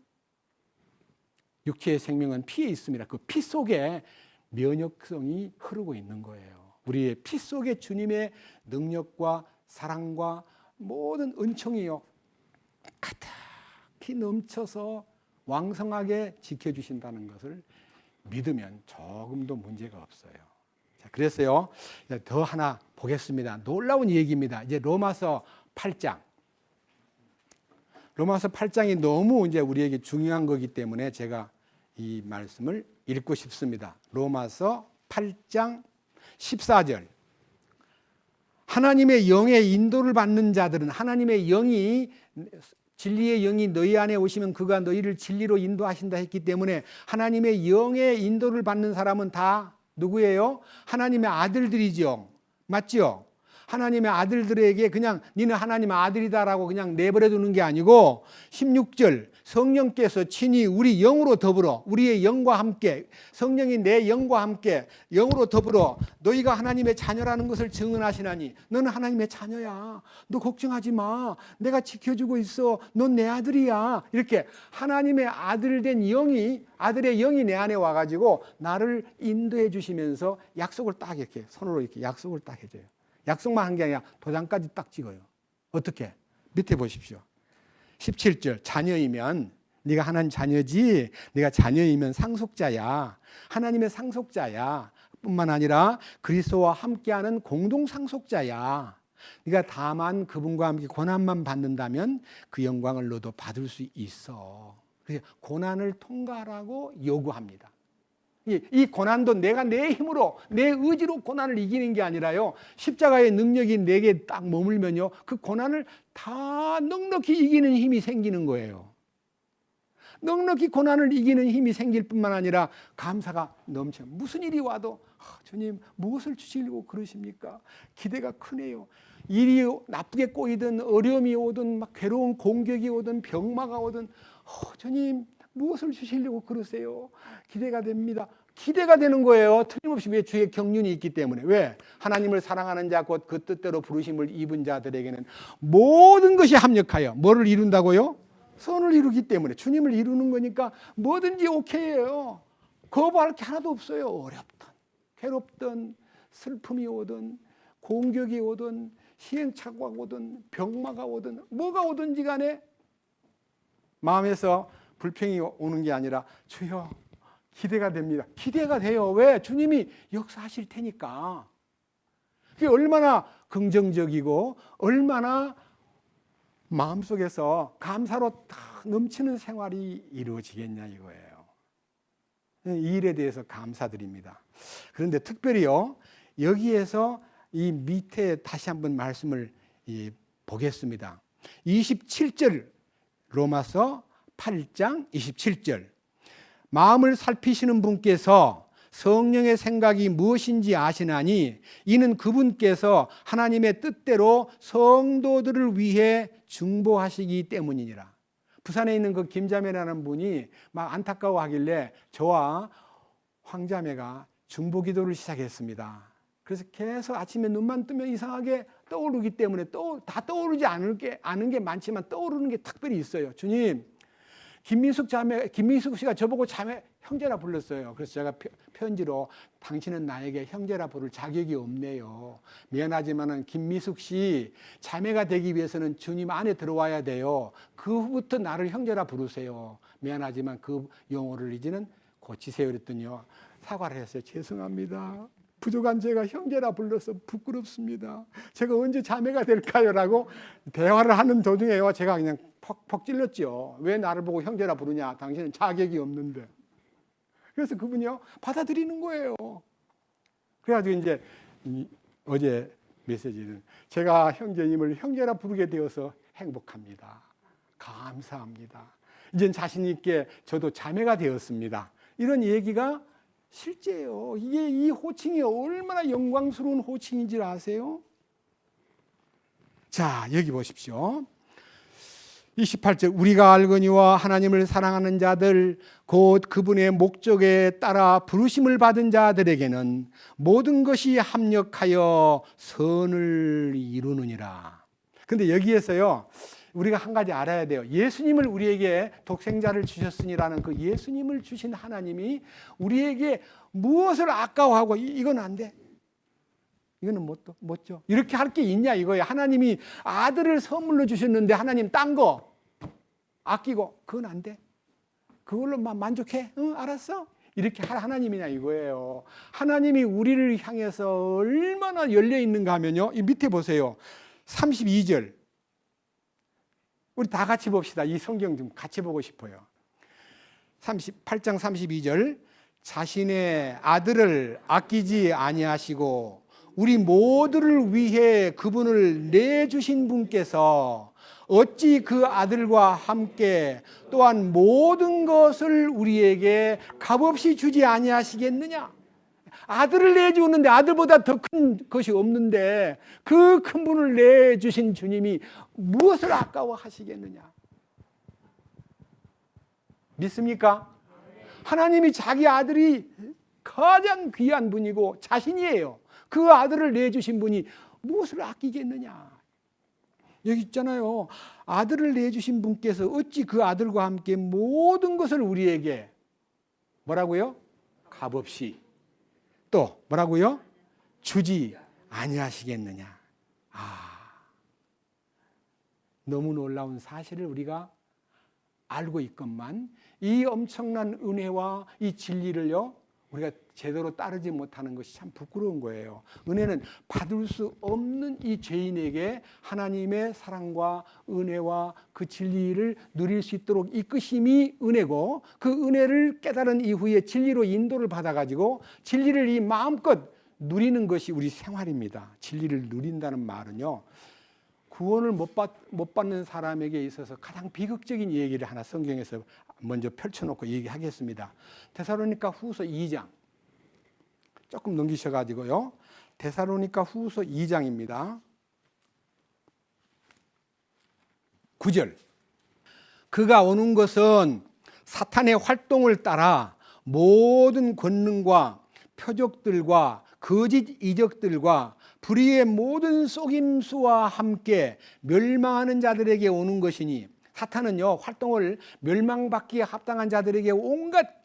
육체의 생명은 피에 있습니다. 그 피 속에 면역성이 흐르고 있는 거예요. 우리의 피 속에 주님의 능력과 사랑과 모든 은총이요 가득히 넘쳐서 왕성하게 지켜주신다는 것을 믿으면 조금도 문제가 없어요. 자, 그래서요, 더 하나 보겠습니다. 놀라운 얘기입니다. 이제 로마서 8장. 로마서 8장이 너무 이제 우리에게 중요한 거기 때문에 제가 이 말씀을 읽고 싶습니다. 로마서 8장 14절. 하나님의 영의 인도를 받는 자들은, 하나님의 영이, 진리의 영이 너희 안에 오시면 그가 너희를 진리로 인도하신다 했기 때문에 하나님의 영의 인도를 받는 사람은 다 누구예요? 하나님의 아들들이죠. 맞죠? 하나님의 아들들에게 그냥 니는 하나님의 아들이다라고 그냥 내버려 두는 게 아니고 16절 성령께서 친히 우리 영으로 더불어, 우리의 영과 함께, 성령이 내 영과 함께 영으로 더불어 너희가 하나님의 자녀라는 것을 증언하시나니 너는 하나님의 자녀야. 너 걱정하지 마. 내가 지켜주고 있어. 넌 내 아들이야. 이렇게 하나님의 아들 된 영이, 아들의 영이 내 안에 와가지고 나를 인도해 주시면서 약속을 딱 이렇게 손으로 이렇게 약속을 딱 해줘요. 약속만 한 게 아니라 도장까지 딱 찍어요. 어떻게? 밑에 보십시오. 17절 자녀이면 네가 하나님 자녀지, 네가 자녀이면 상속자야. 하나님의 상속자야. 뿐만 아니라 그리스도와 함께하는 공동 상속자야. 네가 다만 그분과 함께 고난만 받는다면 그 영광을 너도 받을 수 있어. 그래서 고난을 통과하라고 요구합니다. 이 고난도 내가 내 힘으로, 내 의지로 고난을 이기는 게 아니라요, 십자가의 능력이 내게 딱 머물면요, 그 고난을 다 넉넉히 이기는 힘이 생기는 거예요. 넉넉히 고난을 이기는 힘이 생길 뿐만 아니라 감사가 넘쳐. 무슨 일이 와도 주님 무엇을 주시려고 그러십니까? 기대가 크네요. 일이 나쁘게 꼬이든 어려움이 오든 막 괴로운 공격이 오든 병마가 오든 주님 무엇을 주시려고 그러세요? 기대가 됩니다. 기대가 되는 거예요. 틀림없이. 왜? 주의 경륜이 있기 때문에. 왜? 하나님을 사랑하는 자 곧 그 뜻대로 부르심을 입은 자들에게는 모든 것이 합력하여 뭐를 이룬다고요? 선을 이루기 때문에. 주님을 이루는 거니까 뭐든지 오케이예요. 거부할 게 하나도 없어요. 어렵든 괴롭든 슬픔이 오든 공격이 오든 시행착오가 오든 병마가 오든 뭐가 오든지 간에 마음에서 불평이 오는 게 아니라 주여 기대가 됩니다. 기대가 돼요. 왜? 주님이 역사하실 테니까. 그게 얼마나 긍정적이고 얼마나 마음속에서 감사로 다 넘치는 생활이 이루어지겠냐 이거예요. 이 일에 대해서 감사드립니다. 그런데 특별히요, 여기에서 이 밑에 다시 한번 말씀을 보겠습니다. 27절, 로마서 8장 27절. 마음을 살피시는 분께서 성령의 생각이 무엇인지 아시나니 이는 그분께서 하나님의 뜻대로 성도들을 위해 중보하시기 때문이니라. 부산에 있는 그 김자매라는 분이 막 안타까워하길래 저와 황자매가 중보기도를 시작했습니다. 그래서 계속 아침에 눈만 뜨면 이상하게 떠오르기 때문에 다 떠오르지 않은 게 많지만 떠오르는 게 특별히 있어요. 주님, 김민숙 씨가 저보고 자매 형제라 불렀어요. 그래서 제가 편지로 당신은 나에게 형제라 부를 자격이 없네요. 미안하지만은 김미숙 씨 자매가 되기 위해서는 주님 안에 들어와야 돼요. 그 후부터 나를 형제라 부르세요. 미안하지만 그 용어를 이제는 고치세요. 그랬더니요, 사과를 했어요. 죄송합니다. 부족한 제가 형제라 불러서 부끄럽습니다. 제가 언제 자매가 될까요? 라고 대화를 하는 도중에요, 제가 그냥 퍽퍽 찔렀죠. 왜 나를 보고 형제라 부르냐? 당신은 자격이 없는데. 그래서 그분이요, 받아들이는 거예요. 그래가지고 이제 어제 메시지는 제가 형제님을 형제라 부르게 되어서 행복합니다. 감사합니다. 이젠 자신 있게 저도 자매가 되었습니다. 이런 얘기가 실제예요. 이게 이 호칭이 얼마나 영광스러운 호칭인지 아세요? 자, 여기 보십시오. 28절, 우리가 알거니와 하나님을 사랑하는 자들 곧 그분의 목적에 따라 부르심을 받은 자들에게는 모든 것이 합력하여 선을 이루느니라. 근데 여기에서요, 우리가 한 가지 알아야 돼요. 예수님을 우리에게 독생자를 주셨으니라는 그 예수님을 주신 하나님이 우리에게 무엇을 아까워하고 이건 안 돼, 이거는 못 줘, 이렇게 할 게 있냐 이거예요. 하나님이 아들을 선물로 주셨는데 하나님 딴 거 아끼고 그건 안 돼, 그걸로만 만족해, 응 알았어, 이렇게 할 하나님이냐 이거예요. 하나님이 우리를 향해서 얼마나 열려 있는가 하면요, 이 밑에 보세요. 32절 우리 다 같이 봅시다. 이 성경 좀 같이 보고 싶어요. 8장 32절, 자신의 아들을 아끼지 아니하시고 우리 모두를 위해 그분을 내주신 분께서 어찌 그 아들과 함께 또한 모든 것을 우리에게 값없이 주지 아니하시겠느냐. 아들을 내주는데 아들보다 더 큰 것이 없는데 그 큰 분을 내주신 주님이 무엇을 아까워하시겠느냐. 믿습니까? 하나님이 자기 아들이 가장 귀한 분이고 자신이에요. 그 아들을 내주신 분이 무엇을 아끼겠느냐. 여기 있잖아요. 아들을 내주신 분께서 어찌 그 아들과 함께 모든 것을 우리에게 뭐라고요? 값없이 또 뭐라고요? 주지 아니하시겠느냐. 너무 놀라운 사실을 우리가 알고 있건만 이 엄청난 은혜와 이 진리를요, 우리가 제대로 따르지 못하는 것이 참 부끄러운 거예요. 은혜는 받을 수 없는 이 죄인에게 하나님의 사랑과 은혜와 그 진리를 누릴 수 있도록 이끄심이 은혜고, 그 은혜를 깨달은 이후에 진리로 인도를 받아가지고 진리를 이 마음껏 누리는 것이 우리 생활입니다. 진리를 누린다는 말은요, 구원을 못 받는 사람에게 있어서 가장 비극적인 얘기를 하나 성경에서 먼저 펼쳐놓고 얘기하겠습니다. 데살로니가 후서 2장 조금 넘기셔가지고요. 데살로니가 후서 2장입니다. 9절. 그가 오는 것은 사탄의 활동을 따라 모든 권능과 표적들과 거짓 이적들과 불의의 모든 속임수와 함께 멸망하는 자들에게 오는 것이니, 사탄은요 활동을 멸망받기에 합당한 자들에게 온갖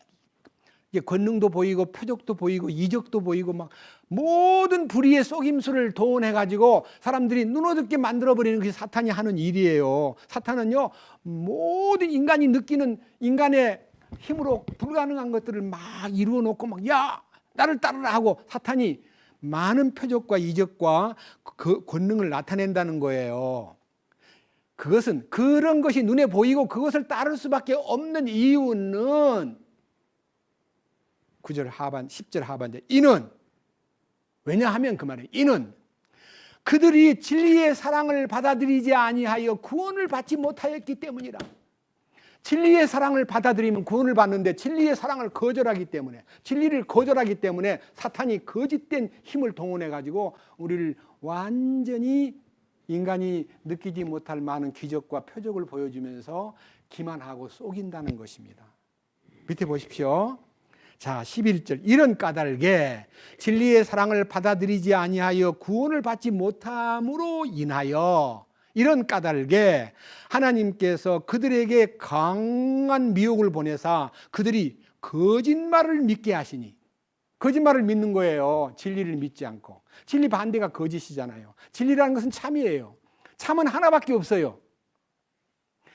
권능도 보이고 표적도 보이고 이적도 보이고 막 모든 불의의 속임수를 동원해 가지고 사람들이 눈어둡게 만들어 버리는 것이 사탄이 하는 일이에요. 사탄은요 모든 인간이 느끼는 인간의 힘으로 불가능한 것들을 막 이루어 놓고 막 야 나를 따르라 하고 사탄이 많은 표적과 이적과 그 권능을 나타낸다는 거예요. 그것은 그런 것이 눈에 보이고 그것을 따를 수밖에 없는 이유는 9절 하반 10절 하반절 이는, 왜냐하면 그 말이에요. 이는 그들이 진리의 사랑을 받아들이지 아니하여 구원을 받지 못하였기 때문이라. 진리의 사랑을 받아들이면 구원을 받는데 진리의 사랑을 거절하기 때문에, 진리를 거절하기 때문에 사탄이 거짓된 힘을 동원해 가지고 우리를 완전히 인간이 느끼지 못할 많은 기적과 표적을 보여주면서 기만하고 속인다는 것입니다. 밑에 보십시오. 자, 11절. 이런 까닭에 진리의 사랑을 받아들이지 아니하여 구원을 받지 못함으로 인하여, 이런 까닭에 하나님께서 그들에게 강한 미혹을 보내사 그들이 거짓말을 믿게 하시니, 거짓말을 믿는 거예요. 진리를 믿지 않고. 진리 반대가 거짓이잖아요. 진리라는 것은 참이에요. 참은 하나밖에 없어요.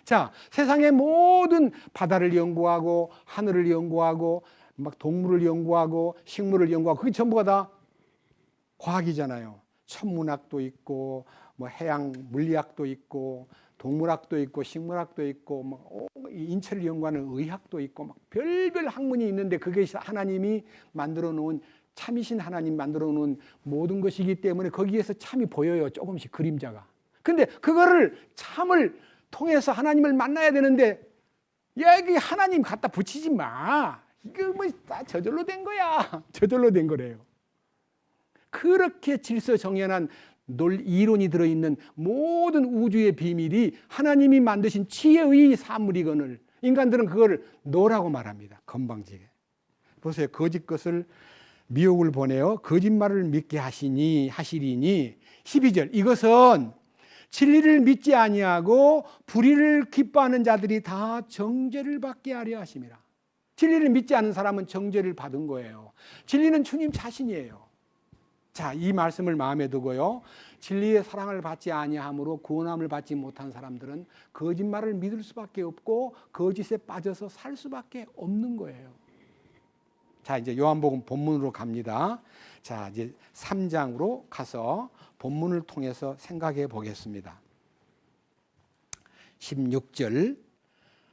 자, 세상의 모든 바다를 연구하고 하늘을 연구하고 막 동물을 연구하고 식물을 연구하고 그게 전부가 다 과학이잖아요. 천문학도 있고 뭐 해양 물리학도 있고 동물학도 있고 식물학도 있고 뭐 인체를 연구하는 의학도 있고 막 별별 학문이 있는데 그게 하나님이 만들어 놓은, 참이신 하나님 만들어 놓은 모든 것이기 때문에 거기에서 참이 보여요. 조금씩 그림자가. 근데 그거를 참을 통해서 하나님을 만나야 되는데 여기 하나님 갖다 붙이지 마. 이거 뭐 다 저절로 된 거야. 저절로 된 거래요. 그렇게 질서정연한 이론이 들어있는 모든 우주의 비밀이 하나님이 만드신 지혜의 사물이거늘 인간들은 그걸 노라고 말합니다. 건방지게. 보세요. 거짓 것을 미혹을 보내어 거짓말을 믿게 하시리니 12절. 이것은 진리를 믿지 아니하고 불의를 기뻐하는 자들이 다 정죄를 받게 하려 하심이라. 진리를 믿지 않은 사람은 정죄를 받은 거예요. 진리는 주님 자신이에요. 자, 이 말씀을 마음에 두고요. 진리의 사랑을 받지 아니함으로 구원함을 받지 못한 사람들은 거짓말을 믿을 수밖에 없고 거짓에 빠져서 살 수밖에 없는 거예요. 자, 이제 요한복음 본문으로 갑니다. 자, 이제 3장으로 가서 본문을 통해서 생각해 보겠습니다. 16절.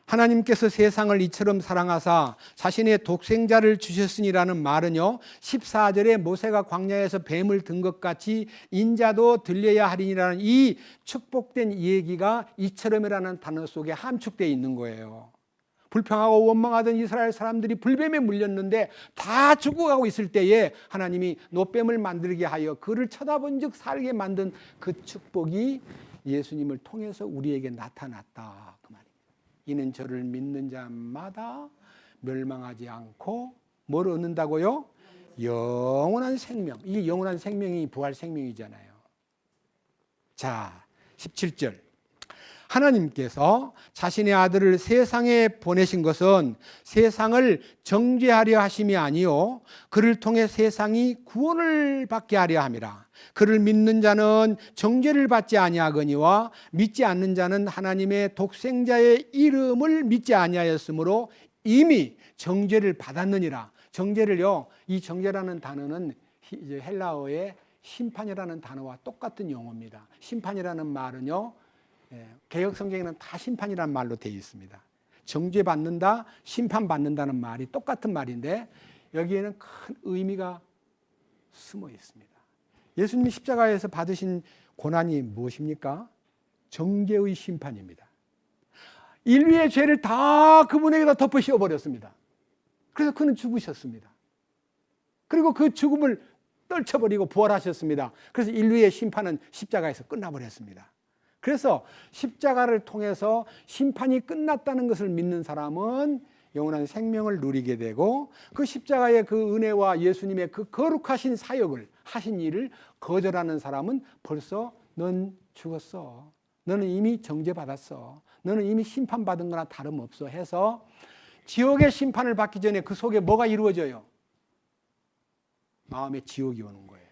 하나님께서 세상을 이처럼 사랑하사 자신의 독생자를 주셨으니라는 말은요 14절에 모세가 광야에서 뱀을 든 것 같이 인자도 들려야 하리니라는 이 축복된 얘기가 이처럼이라는 단어 속에 함축되어 있는 거예요. 불평하고 원망하던 이스라엘 사람들이 불뱀에 물렸는데 다 죽어가고 있을 때에 하나님이 노뱀을 만들게 하여 그를 쳐다본 즉 살게 만든 그 축복이 예수님을 통해서 우리에게 나타났다, 그 말입니다. 이는 저를 믿는 자마다 멸망하지 않고 뭘 얻는다고요? 영원한 생명. 이 영원한 생명이 부활 생명이잖아요. 자, 17절. 하나님께서 자신의 아들을 세상에 보내신 것은 세상을 정죄하려 하심이 아니요 그를 통해 세상이 구원을 받게 하려 함이라. 그를 믿는 자는 정죄를 받지 아니하거니와 믿지 않는 자는 하나님의 독생자의 이름을 믿지 아니하였으므로 이미 정죄를 받았느니라. 정죄를요, 이 정죄라는 단어는 이제 헬라어의 심판이라는 단어와 똑같은 용어입니다. 심판이라는 말은요, 개역 성경에는 다 심판이라는 말로 되어 있습니다. 정죄받는다, 심판받는다는 말이 똑같은 말인데 여기에는 큰 의미가 숨어 있습니다. 예수님이 십자가에서 받으신 고난이 무엇입니까? 정죄의 심판입니다. 인류의 죄를 다 그분에게다 덮어 씌워버렸습니다. 그래서 그는 죽으셨습니다. 그리고 그 죽음을 떨쳐버리고 부활하셨습니다. 그래서 인류의 심판은 십자가에서 끝나버렸습니다. 그래서 십자가를 통해서 심판이 끝났다는 것을 믿는 사람은 영원한 생명을 누리게 되고 그 십자가의 그 은혜와 예수님의 그 거룩하신 사역을 하신 일을 거절하는 사람은 벌써 넌 죽었어. 너는 이미 정죄받았어. 너는 이미 심판받은 거나 다름없어 해서 지옥의 심판을 받기 전에 그 속에 뭐가 이루어져요? 마음에 지옥이 오는 거예요.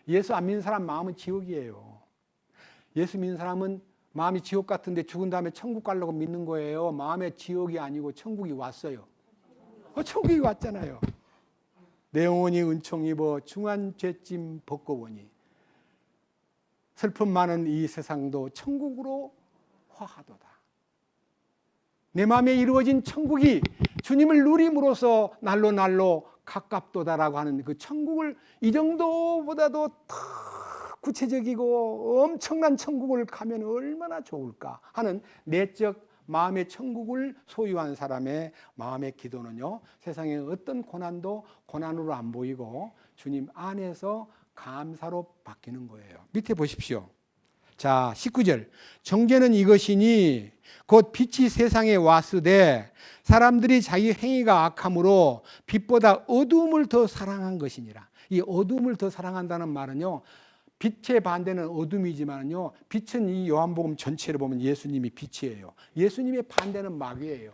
예수 안 믿는 사람 마음은 지옥이에요. 예수 믿는 사람은 마음이 지옥 같은데 죽은 다음에 천국 가려고 믿는 거예요. 마음에 지옥이 아니고 천국이 왔어요. 천국이 왔잖아요. 내 영혼이 은총 입어 중한 죄짐 벗고 보니 슬픔 많은 이 세상도 천국으로 화하도다. 내 마음에 이루어진 천국이 주님을 누림으로써 날로 가깝도다라고 하는 그 천국을 이 정도보다도 더 구체적이고 엄청난 천국을 가면 얼마나 좋을까 하는 내적 마음의 천국을 소유한 사람의 마음의 기도는요, 세상의 어떤 고난도 고난으로 안 보이고 주님 안에서 감사로 바뀌는 거예요. 밑에 보십시오. 자, 19절. 정죄는 이것이니 곧 빛이 세상에 왔으되 사람들이 자기 행위가 악함으로 빛보다 어두움을 더 사랑한 것이니라. 이 어두움을 더 사랑한다는 말은요, 빛의 반대는 어둠이지만요, 빛은 이 요한복음 전체를 보면 예수님이 빛이에요. 예수님의 반대는 마귀예요.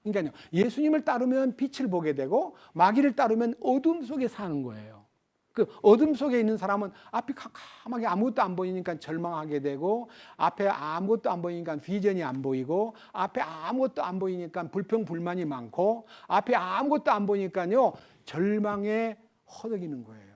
그러니까요, 예수님을 따르면 빛을 보게 되고 마귀를 따르면 어둠 속에 사는 거예요. 그 어둠 속에 있는 사람은 앞이 캄캄하게 아무것도 안 보이니까 절망하게 되고, 앞에 아무것도 안 보이니까 비전이 안 보이고, 앞에 아무것도 안 보이니까 불평불만이 많고, 앞에 아무것도 안 보이니까요 절망에 허덕이는 거예요.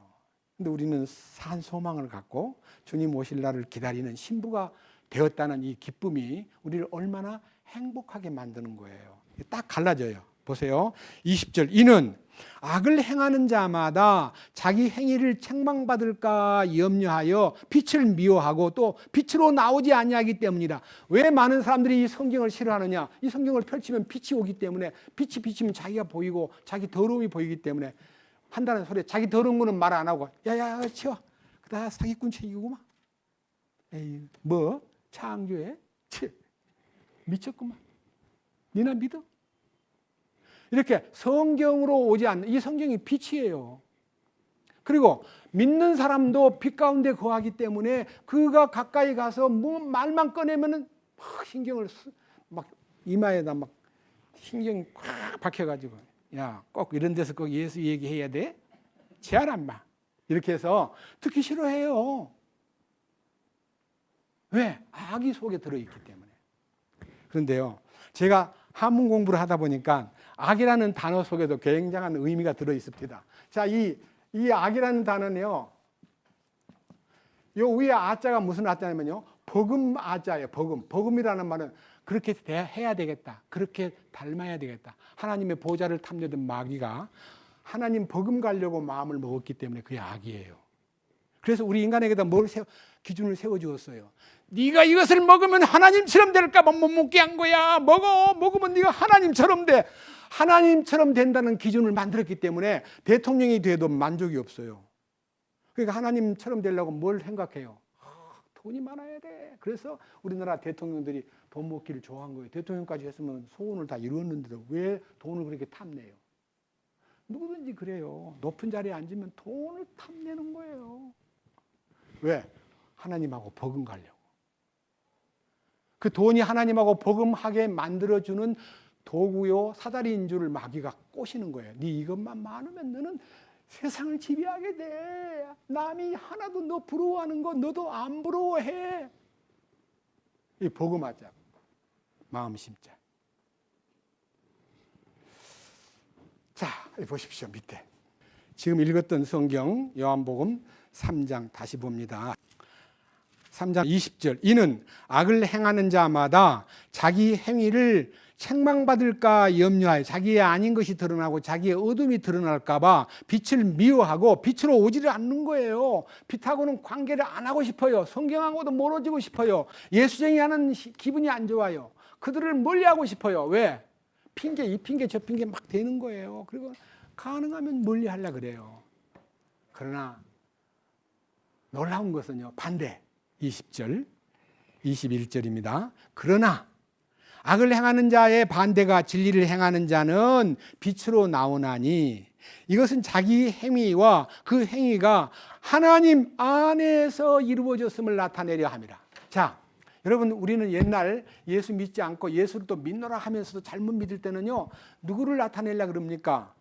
근데 우리는 산 소망을 갖고 주님 오실 날을 기다리는 신부가 되었다는 이 기쁨이 우리를 얼마나 행복하게 만드는 거예요. 딱 갈라져요. 보세요. 20절. 이는 악을 행하는 자마다 자기 행위를 책망받을까 염려하여 빛을 미워하고 또 빛으로 나오지 아니하기 때문이라. 왜 많은 사람들이 이 성경을 싫어하느냐? 이 성경을 펼치면 빛이 오기 때문에, 빛이 비치면 자기가 보이고 자기 더러움이 보이기 때문에 한다는 소리에 자기 더러운 거는 말 안 하고 야야 치워. 그다 사기꾼 책이구만. 에이, 뭐 창조해? 미쳤구만. 니나 믿어? 이렇게 성경으로 오지 않는, 이 성경이 빛이에요. 그리고 믿는 사람도 빛 가운데 거하기 때문에 그가 가까이 가서 뭐 말만 꺼내면은 막 신경을 막 이마에다 막 신경이 꽉 박혀가지고, 야, 꼭 이런 데서 꼭 예수 얘기해야 돼? 제하란 마. 이렇게 해서 듣기 싫어해요. 왜? 악이 속에 들어있기 때문에. 그런데요, 제가 한문 공부를 하다 보니까 악이라는 단어 속에도 굉장한 의미가 들어있습니다. 자, 이 악이라는 단어는요, 요 위에 아자가 무슨 아자냐면요, 버금 아자예요. 버금이라는 말은 그렇게 해야 되겠다, 그렇게 닮아야 되겠다. 하나님의 보좌를 탐내던 마귀가 하나님 버금가려고 마음을 먹었기 때문에 그게 악이에요. 그래서 우리 인간에게다 기준을 세워주었어요. 네가 이것을 먹으면 하나님처럼 될까 봐 못 먹게 한 거야. 먹으면 네가 하나님처럼 돼. 하나님처럼 된다는 기준을 만들었기 때문에 대통령이 돼도 만족이 없어요. 그러니까 하나님처럼 되려고 뭘 생각해요? 돈이 많아야 돼. 그래서 우리나라 대통령들이 돈 먹기를 좋아한 거예요. 대통령까지 했으면 소원을 다 이루었는데도 왜 돈을 그렇게 탐내요? 누구든지 그래요. 높은 자리에 앉으면 돈을 탐내는 거예요. 왜? 하나님하고 버금가려고. 그 돈이 하나님하고 버금하게 만들어주는 도구요, 사다리인 줄을 마귀가 꼬시는 거예요. 네 이것만 많으면 너는 세상을 지배하게 돼. 남이 하나도 너 부러워하는 거 너도 안 부러워해. 이 버금하자. 마음 심자. 자, 보십시오. 밑에. 지금 읽었던 성경 요한복음 3장 다시 봅니다. 3장 20절. 이는 악을 행하는 자마다 자기 행위를 책망받을까 염려하여 자기의 아닌 것이 드러나고 자기의 어둠이 드러날까 봐 빛을 미워하고 빛으로 오지를 않는 거예요. 빛하고는 관계를 안 하고 싶어요. 성경하고도 멀어지고 싶어요. 예수쟁이 하는 기분이 안 좋아요. 그들을 멀리하고 싶어요. 왜? 핑계, 이 핑계 저 핑계 막 대는 거예요. 그리고 가능하면 멀리하려고 그래요. 그러나 놀라운 것은요, 반대. 20절, 21절입니다. 그러나 악을 행하는 자의 반대가 진리를 행하는 자는 빛으로 나오나니 이것은 자기 행위와 그 행위가 하나님 안에서 이루어졌음을 나타내려 함이라. 자, 여러분, 우리는 옛날 예수 믿지 않고 예수를 또 믿노라 하면서도 잘못 믿을 때는요, 누구를 나타내려고 그럽니까?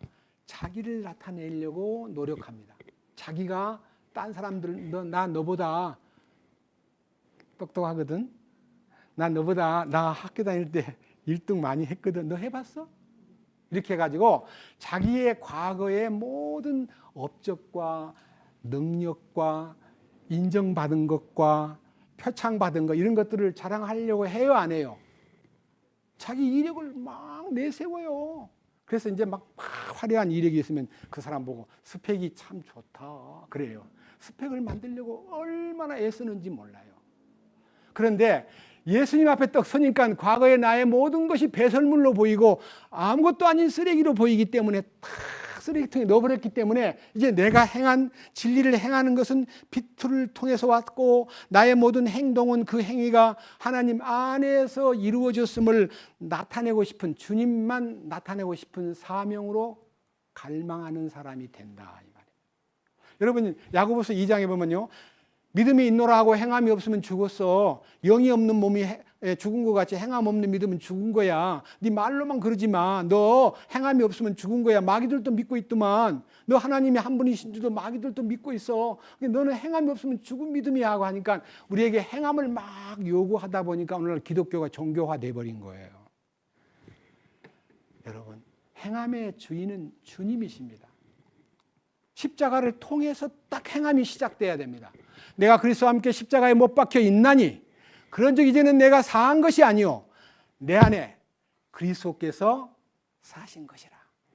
자기를 나타내려고 노력합니다. 자기가 딴 사람들, 나 너보다 똑똑하거든. 나 너보다 나 학교 다닐 때 1등 많이 했거든. 너 해봤어? 이렇게 해가지고 자기의 과거의 모든 업적과 능력과 인정받은 것과 표창받은 것 이런 것들을 자랑하려고 해요, 안 해요? 자기 이력을 막 내세워요. 그래서 이제 막 화려한 이력이 있으면 그 사람 보고 스펙이 참 좋다 그래요. 스펙을 만들려고 얼마나 애쓰는지 몰라요. 그런데 예수님 앞에 딱 서니까 과거의 나의 모든 것이 배설물로 보이고 아무것도 아닌 쓰레기로 보이기 때문에 다 쓰레기통에 넣어버렸기 때문에 이제 내가 행한 진리를 행하는 것은 빛을 통해서 왔고 나의 모든 행동은 그 행위가 하나님 안에서 이루어졌음을 나타내고 싶은, 주님만 나타내고 싶은 사명으로 갈망하는 사람이 된다 이 말이에요. 여러분, 야고보서 2장에 보면요, 믿음이 있노라 하고 행함이 없으면 죽었어. 영이 없는 몸이 죽은 것 같이 행함 없는 믿음은 죽은 거야. 네 말로만 그러지 마. 너 행함이 없으면 죽은 거야. 마귀들도 믿고 있더만. 너 하나님이 한 분이신 줄도 마귀들도 믿고 있어. 너는 행함이 없으면 죽은 믿음이야 하고 하니까 우리에게 행함을 막 요구하다 보니까 오늘날 기독교가 종교화돼 버린 거예요. 여러분, 행함의 주인은 주님이십니다. 십자가를 통해서 딱 행함이 시작돼야 됩니다. 내가 그리스도와 함께 십자가에 못 박혀 있나니 그런즉 이제는 내가 사한 것이 아니요 내 안에 그리스도께서 사신 것이라.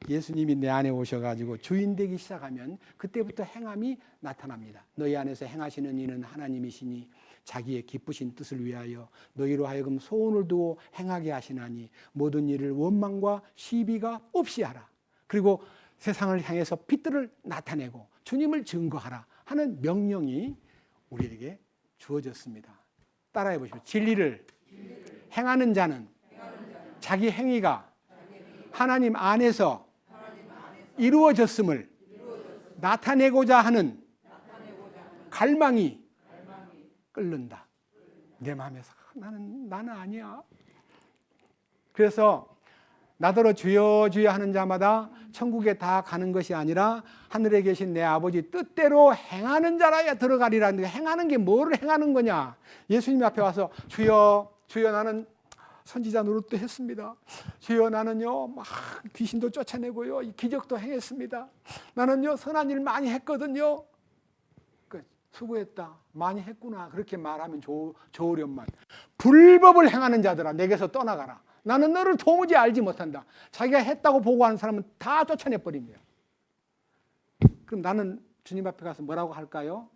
예수님이 내 안에 오셔가지고 주인 되기 시작하면 그때부터 행함이 나타납니다. 너희 안에서 행하시는 이는 하나님이시니 자기의 기쁘신 뜻을 위하여 너희로 하여금 소원을 두고 행하게 하시나니 모든 일을 원망과 시비가 없이 하라. 그리고 세상을 향해서 빛들을 나타내고 주님을 증거하라 하는 명령이 우리에게 주어졌습니다. 따라해 보십시오. 진리를 행하는 자는 자기 행위가 하나님 안에서 이루어졌음을 나타내고자 하는 갈망이 끓는다. 내 마음에서 나는 아니야. 그래서 나더러 주여 주여 하는 자마다 천국에 다 가는 것이 아니라 하늘에 계신 내 아버지 뜻대로 행하는 자라야 들어가리라는 게, 행하는 게 뭐를 행하는 거냐? 예수님 앞에 와서 주여 주여 나는 선지자 노릇도 했습니다. 주여 나는요 막 귀신도 쫓아내고요 기적도 행했습니다. 나는요 선한 일 많이 했거든요. 수고했다, 많이 했구나 그렇게 말하면 좋으련만 불법을 행하는 자들아 내게서 떠나가라. 나는 너를 도무지 알지 못한다. 자기가 했다고 보고하는 사람은 다 쫓아내버립니다. 그럼 나는 주님 앞에 가서 뭐라고 할까요?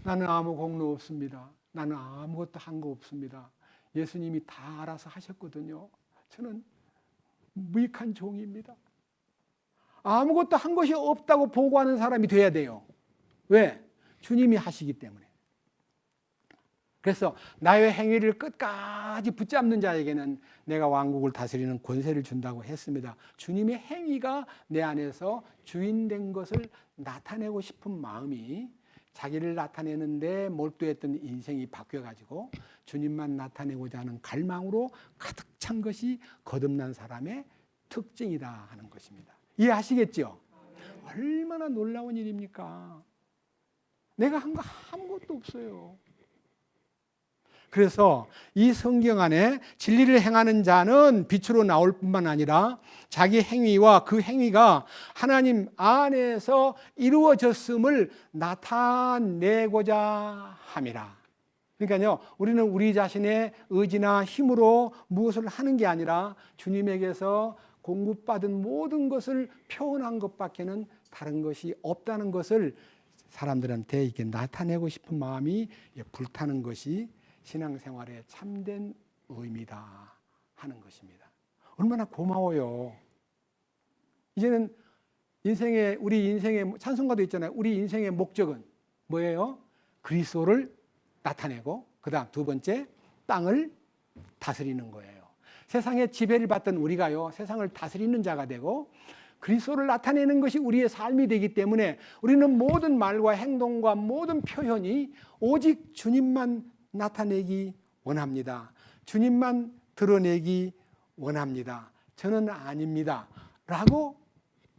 나는 아무 공로 없습니다. 나는 아무것도 한 거 없습니다. 예수님이 다 알아서 하셨거든요. 저는 무익한 종입니다. 아무것도 한 것이 없다고 보고하는 사람이 돼야 돼요. 왜? 주님이 하시기 때문에. 그래서 나의 행위를 끝까지 붙잡는 자에게는 내가 왕국을 다스리는 권세를 준다고 했습니다. 주님의 행위가 내 안에서 주인된 것을 나타내고 싶은 마음이 자기를 나타내는데 몰두했던 인생이 바뀌어가지고 주님만 나타내고자 하는 갈망으로 가득 찬 것이 거듭난 사람의 특징이다 하는 것입니다. 이해하시겠죠? 얼마나 놀라운 일입니까? 내가 한 거 아무것도 없어요. 그래서 이 성경 안에 진리를 행하는 자는 빛으로 나올 뿐만 아니라 자기 행위와 그 행위가 하나님 안에서 이루어졌음을 나타내고자 함이라. 그러니까요, 우리는 우리 자신의 의지나 힘으로 무엇을 하는 게 아니라 주님에게서 공급받은 모든 것을 표현한 것밖에는 다른 것이 없다는 것을 사람들한테 이렇게 나타내고 싶은 마음이 불타는 것이 신앙생활의 참된 의미다 하는 것입니다. 얼마나 고마워요. 이제는 우리 인생의 찬송가도 있잖아요. 우리 인생의 목적은 뭐예요? 그리스도를 나타내고 그다음 두 번째 땅을 다스리는 거예요. 세상의 지배를 받던 우리가요, 세상을 다스리는 자가 되고 그리스도를 나타내는 것이 우리의 삶이 되기 때문에 우리는 모든 말과 행동과 모든 표현이 오직 주님만 나타내기 원합니다. 주님만 드러내기 원합니다. 저는 아닙니다. 라고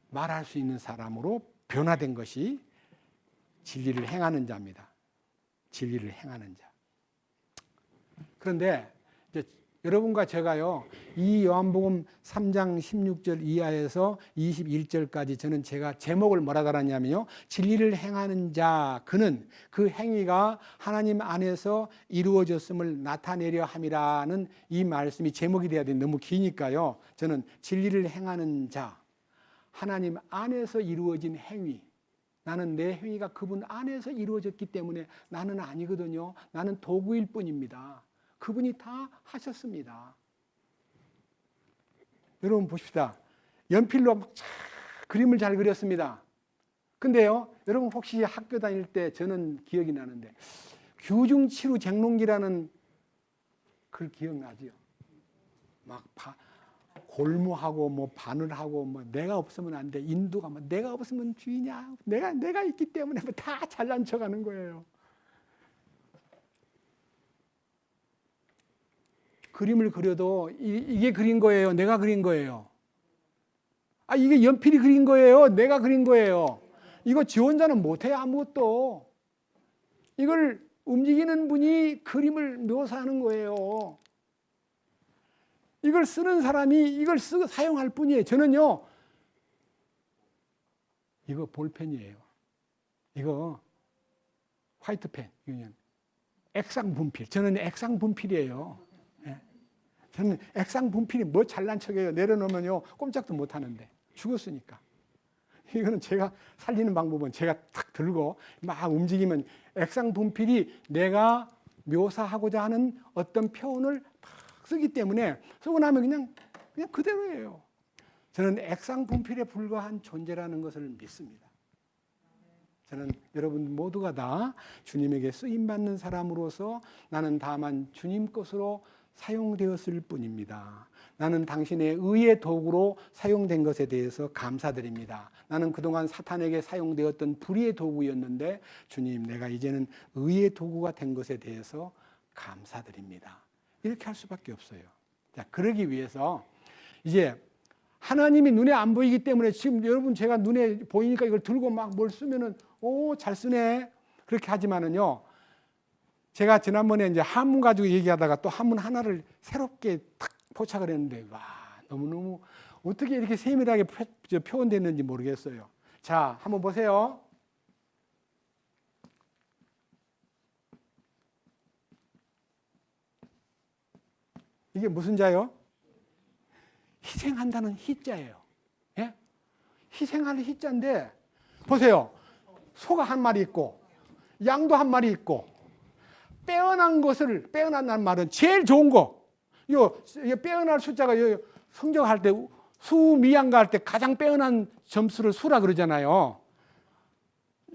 말할 수 있는 사람으로 변화된 것이 진리를 행하는 자입니다. 진리를 행하는 자. 그런데 이제 여러분과 제가요, 이 요한복음 3장 16절 이하에서 21절까지 저는 제가 제목을 뭐라 달았냐면요, 진리를 행하는 자, 그는 그 행위가 하나님 안에서 이루어졌음을 나타내려 함이라는 이 말씀이 제목이 돼야 되는데 너무 기니까요, 저는 진리를 행하는 자, 하나님 안에서 이루어진 행위, 나는 내 행위가 그분 안에서 이루어졌기 때문에 나는 아니거든요. 나는 도구일 뿐입니다. 그분이 다 하셨습니다. 여러분 보십시다. 연필로 그림을 잘 그렸습니다. 근데요, 여러분 혹시 학교 다닐 때 저는 기억이 나는데 규중치루 쟁론기라는 글 기억나지요? 막 골무하고 뭐 바늘하고 뭐 내가 없으면 안 돼. 인도가 뭐 내가 없으면 주의냐. 내가 있기 때문에 뭐 다 잘난 척하는 거예요. 그림을 그려도 이게 그린 거예요. 내가 그린 거예요. 아, 이게 연필이 그린 거예요. 내가 그린 거예요. 이거 지 혼자는 못해요. 아무것도. 이걸 움직이는 분이 그림을 묘사하는 거예요. 이걸 쓰는 사람이 이걸 사용할 뿐이에요. 저는요, 이거 볼펜이에요. 이거 화이트펜, 액상 분필. 저는 액상 분필이에요. 예. 저는 액상 분필이 뭐 잘난 척해요. 내려놓으면요, 꼼짝도 못 하는데. 죽었으니까. 이거는 제가 살리는 방법은 제가 탁 들고 막 움직이면 액상 분필이 내가 묘사하고자 하는 어떤 표현을 쓰기 때문에 쓰고 나면 그냥 그대로예요. 저는 액상 분필에 불과한 존재라는 것을 믿습니다. 저는 여러분 모두가 다 주님에게 쓰임받는 사람으로서 나는 다만 주님 것으로 사용되었을 뿐입니다. 나는 당신의 의의 도구로 사용된 것에 대해서 감사드립니다. 나는 그동안 사탄에게 사용되었던 불의의 도구였는데 주님, 내가 이제는 의의 도구가 된 것에 대해서 감사드립니다. 이렇게 할 수밖에 없어요. 자, 그러기 위해서 이제 하나님이 눈에 안 보이기 때문에 지금 여러분 제가 눈에 보이니까 이걸 들고 막 뭘 쓰면은 잘 쓰네 그렇게 하지만은요, 제가 지난번에 이제 한문 가지고 얘기하다가 또 한문 하나를 새롭게 탁 포착을 했는데 와, 너무너무 어떻게 이렇게 세밀하게 표현됐는지 모르겠어요. 자, 한번 보세요. 이게 무슨 자요? 희생한다는 희자예요. 예? 희생하는 희자인데 보세요. 소가 한 마리 있고 양도 한 마리 있고 빼어난다는 말은 제일 좋은 거. 이거 빼어날 숫자가 성적할 때 수미양가 할 때 가장 빼어난 점수를 수라 그러잖아요.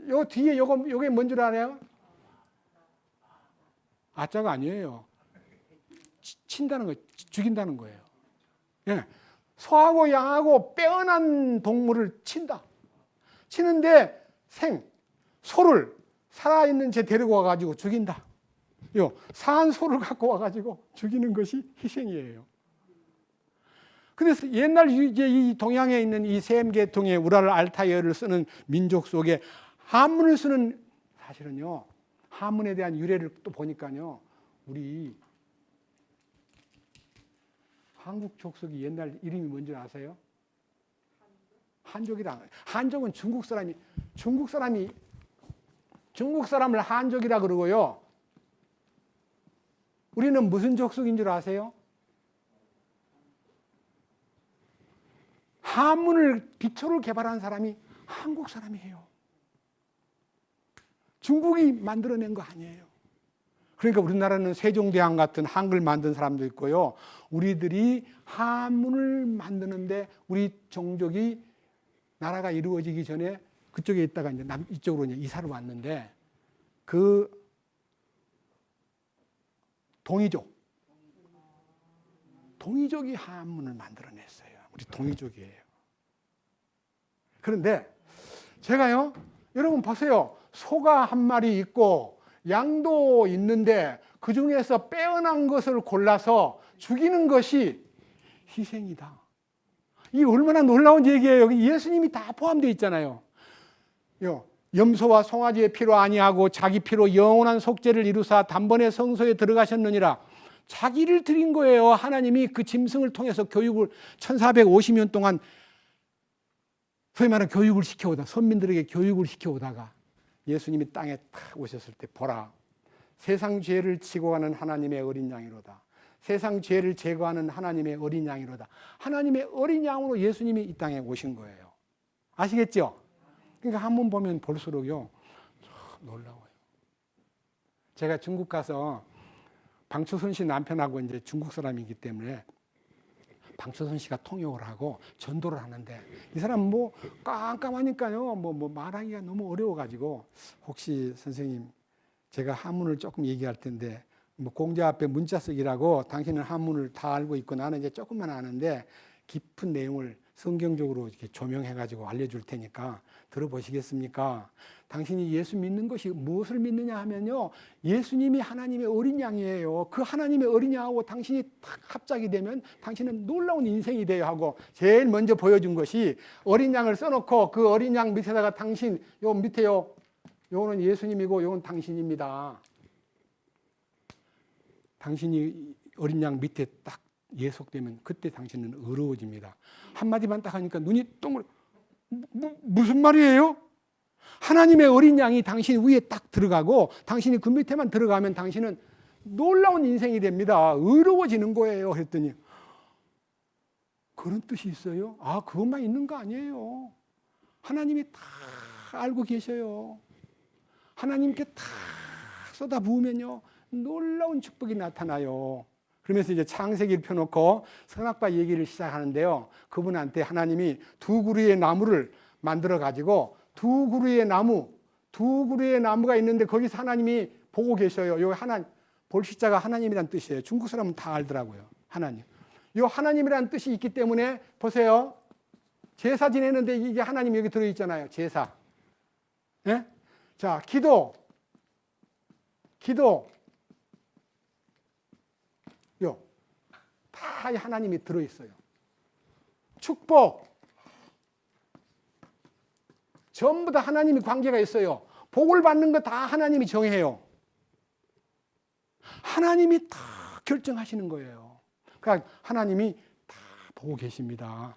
요 뒤에 요게 뭔 줄 알아요? 아자가 아니에요. 친다는 거, 죽인다는 거예요. 예. 소하고 양하고 빼어난 동물을 친다. 치는데 소를 살아있는 채 데리고 와가지고 죽인다. 사한 소를 갖고 와가지고 죽이는 것이 희생이에요. 그래서 옛날 이제 이 동양에 있는 이 셈 계통의 우랄 알타이어를 쓰는 민족 속에 한문을 쓰는, 사실은요, 한문에 대한 유래를 또 보니까요, 우리 한국 족속이 옛날 이름이 뭔지 아세요? 한족이라. 한족은 중국 사람을 한족이라 그러고요. 우리는 무슨 족속인 줄 아세요? 한문을 기초를 개발한 사람이 한국 사람이에요. 중국이 만들어낸 거 아니에요. 그러니까 우리나라는 세종대왕 같은 한글 만든 사람도 있고요. 우리들이 한문을 만드는데 우리 종족이 나라가 이루어지기 전에 그쪽에 있다가 이제 이쪽으로 이제 이사를 왔는데 그 동이족이 한문을 만들어냈어요. 우리 동이족이에요. 그런데 제가요, 여러분 보세요. 소가 한 마리 있고 양도 있는데 그 중에서 빼어난 것을 골라서 죽이는 것이 희생이다. 이 얼마나 놀라운 얘기예요. 여기 예수님이 다 포함되어 있잖아요. 염소와 송아지의 피로 아니하고 자기 피로 영원한 속죄를 이루사 단번에 성소에 들어가셨느니라. 자기를 드린 거예요. 하나님이 그 짐승을 통해서 교육을 1450년 동안 소위 말하는 교육을 시켜오다, 선민들에게 교육을 시켜오다가 예수님이 땅에 탁 오셨을 때 보라, 세상 죄를 지고 가는 하나님의 어린 양이로다. 세상 죄를 제거하는 하나님의 어린 양이로다. 하나님의 어린 양으로 예수님이 이 땅에 오신 거예요. 아시겠죠? 그러니까 한번 보면 볼수록요, 놀라워요. 제가 중국 가서 방초선 씨 남편하고 이제 중국 사람이기 때문에 방초선 씨가 통역을 하고 전도를 하는데 이 사람 뭐 깜깜하니까요, 뭐 말하기가 너무 어려워가지고 혹시 선생님 제가 한문을 조금 얘기할 텐데 뭐 공자 앞에 문자 쓰기라고 당신은 한문을 다 알고 있고 나는 이제 조금만 아는데 깊은 내용을 성경적으로 이렇게 조명해가지고 알려줄 테니까 들어보시겠습니까? 당신이 예수 믿는 것이 무엇을 믿느냐 하면요, 예수님이 하나님의 어린 양이에요. 그 하나님의 어린 양하고 당신이 딱 합작이 되면 당신은 놀라운 인생이 돼요 하고 제일 먼저 보여준 것이 어린 양을 써놓고 그 어린 양 밑에다가 당신 요 밑에요, 요거는 예수님이고 요건 당신입니다. 당신이 어린 양 밑에 딱 예속되면 그때 당신은 어려워집니다. 한마디만 딱 하니까 눈이 동글, 무슨 말이에요? 하나님의 어린 양이 당신 위에 딱 들어가고 당신이 그 밑에만 들어가면 당신은 놀라운 인생이 됩니다. 어려워지는 거예요. 했더니 그런 뜻이 있어요? 아, 그것만 있는 거 아니에요. 하나님이 다 알고 계셔요. 하나님께 다 쏟아부으면요, 놀라운 축복이 나타나요. 그러면서 이제 창세기를 펴놓고 선악과 얘기를 시작하는데요. 그분한테 하나님이 두 그루의 나무를 만들어 가지고 두 그루의 나무가 있는데 거기서 하나님이 보고 계셔요. 요 볼시자가 하나님이란 뜻이에요. 중국 사람은 다 알더라고요. 하나님. 요 하나님이란 뜻이 있기 때문에 보세요. 제사 지내는데 이게 하나님 여기 들어있잖아요. 제사. 예? 자, 기도. 다 하나님이 들어있어요. 축복. 전부 다 하나님이 관계가 있어요. 복을 받는 거 다 하나님이 정해요. 하나님이 다 결정하시는 거예요. 그러니까 하나님이 다 보고 계십니다.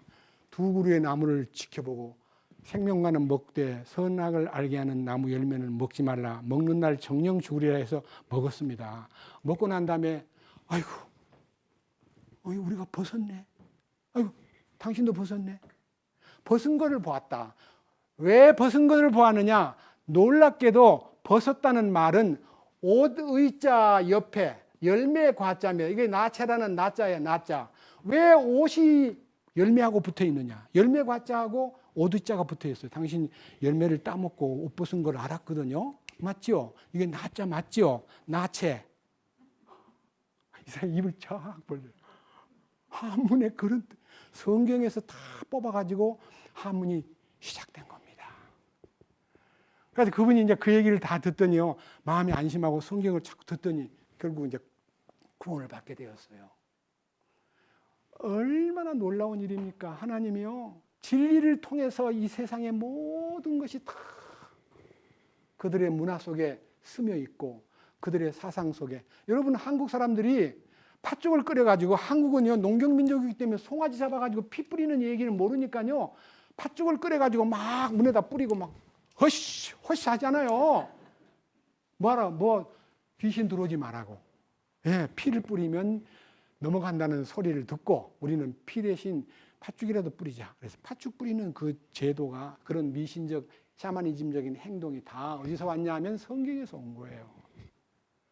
두 그루의 나무를 지켜보고 생명과는 먹되 선악을 알게 하는 나무 열매는 먹지 말라. 먹는 날 정령 죽으리라 해서 먹었습니다. 먹고 난 다음에 아이고 우리가 벗었네. 아이고 당신도 벗었네. 벗은 거를 보았다. 왜 벗은 것을 보았느냐? 놀랍게도 벗었다는 말은 옷 의자 옆에 열매 과자며, 이게 나체라는 나자예요. 나자. 왜 옷이 열매하고 붙어 있느냐? 열매 과자하고 옷 의자가 붙어 있어요. 당신 열매를 따먹고 옷 벗은 걸 알았거든요. 맞죠? 이게 나자 맞죠? 나체. 이 사람 입을 쫙 벌려요. 한문에 그런 성경에서 다 뽑아가지고 한문이 시작된 겁니다. 그래서 그분이 이제 그 얘기를 다 듣더니요, 마음이 안심하고 성경을 자꾸 듣더니 결국 이제 구원을 받게 되었어요. 얼마나 놀라운 일입니까? 하나님이요, 진리를 통해서 이 세상의 모든 것이 다 그들의 문화 속에 스며 있고 그들의 사상 속에. 여러분, 한국 사람들이 팥죽을 끓여가지고, 한국은요 농경민족이기 때문에 송아지 잡아가지고 피 뿌리는 얘기를 모르니까요, 팥죽을 끓여가지고 막 문에다 뿌리고 막 허쉬 하잖아요. 뭐 귀신 들어오지 말라고. 예, 피를 뿌리면 넘어간다는 소리를 듣고 우리는 피 대신 팥죽이라도 뿌리자. 그래서 팥죽 뿌리는 그 제도가, 그런 미신적 샤머니즘적인 행동이 다 어디서 왔냐 하면 성경에서 온 거예요.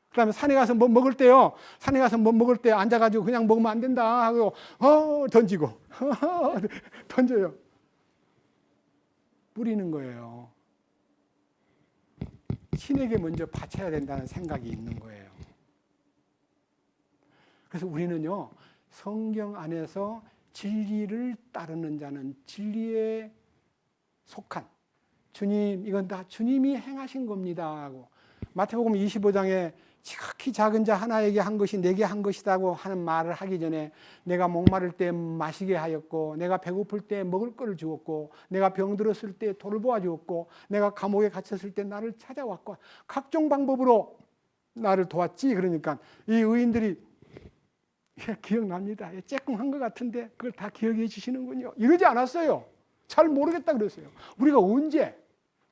그 다음에 산에 가서 뭐 먹을 때요, 산에 가서 뭐 먹을 때 앉아가지고 그냥 먹으면 안 된다 하고 던지고 던져요. 뿌리는 거예요. 신에게 먼저 바쳐야 된다는 생각이 있는 거예요. 그래서 우리는요, 성경 안에서 진리를 따르는 자는 진리에 속한, 주님 이건 다 주님이 행하신 겁니다 하고, 마태복음 25장에 지극히 작은 자 하나에게 한 것이 내게 한 것이라고 하는 말을 하기 전에 내가 목마를 때 마시게 하였고, 내가 배고플 때 먹을 것을 주었고, 내가 병들었을 때 돌보아 주었고, 내가 감옥에 갇혔을 때 나를 찾아왔고, 각종 방법으로 나를 도왔지. 그러니까 이 의인들이 기억납니다. 쬐끔한 것 같은데 그걸 다 기억해 주시는군요. 이러지 않았어요. 잘 모르겠다 그랬어요. 우리가 언제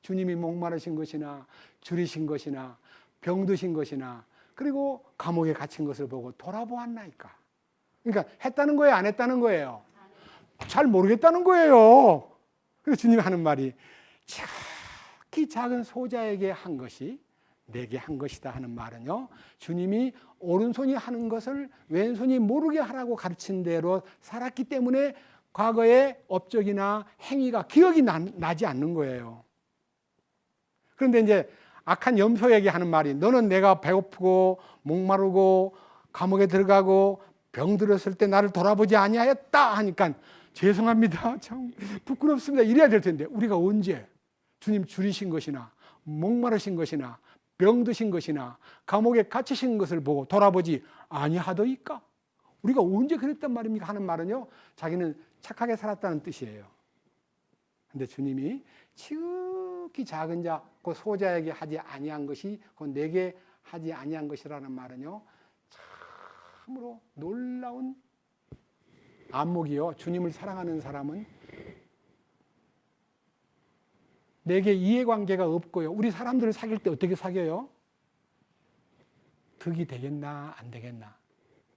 주님이 목마르신 것이나 줄이신 것이나 병드신 것이나 그리고 감옥에 갇힌 것을 보고 돌아보았나이까. 그러니까 했다는 거예요, 안 했다는 거예요? 잘 모르겠다는 거예요. 그래서 주님이 하는 말이 작기 작은 소자에게 한 것이 내게 한 것이다 하는 말은요, 주님이 오른손이 하는 것을 왼손이 모르게 하라고 가르친 대로 살았기 때문에 과거의 업적이나 행위가 기억이 나지 않는 거예요. 그런데 이제 악한 염소에게 하는 말이, 너는 내가 배고프고 목마르고 감옥에 들어가고 병들었을 때 나를 돌아보지 아니하였다 하니까 죄송합니다, 참 부끄럽습니다 이래야 될 텐데, 우리가 언제 주님 줄이신 것이나 목마르신 것이나 병드신 것이나 감옥에 갇히신 것을 보고 돌아보지 아니하더이까? 우리가 언제 그랬단 말입니까? 하는 말은요, 자기는 착하게 살았다는 뜻이에요. 근데 주님이 지극히 작은 자, 그 소자에게 하지 아니한 것이 그 내게 하지 아니한 것이라는 말은요, 참으로 놀라운 안목이요. 주님을 사랑하는 사람은 내게 이해관계가 없고요. 우리 사람들을 사귈 때 어떻게 사귀어요? 득이 되겠나 안 되겠나,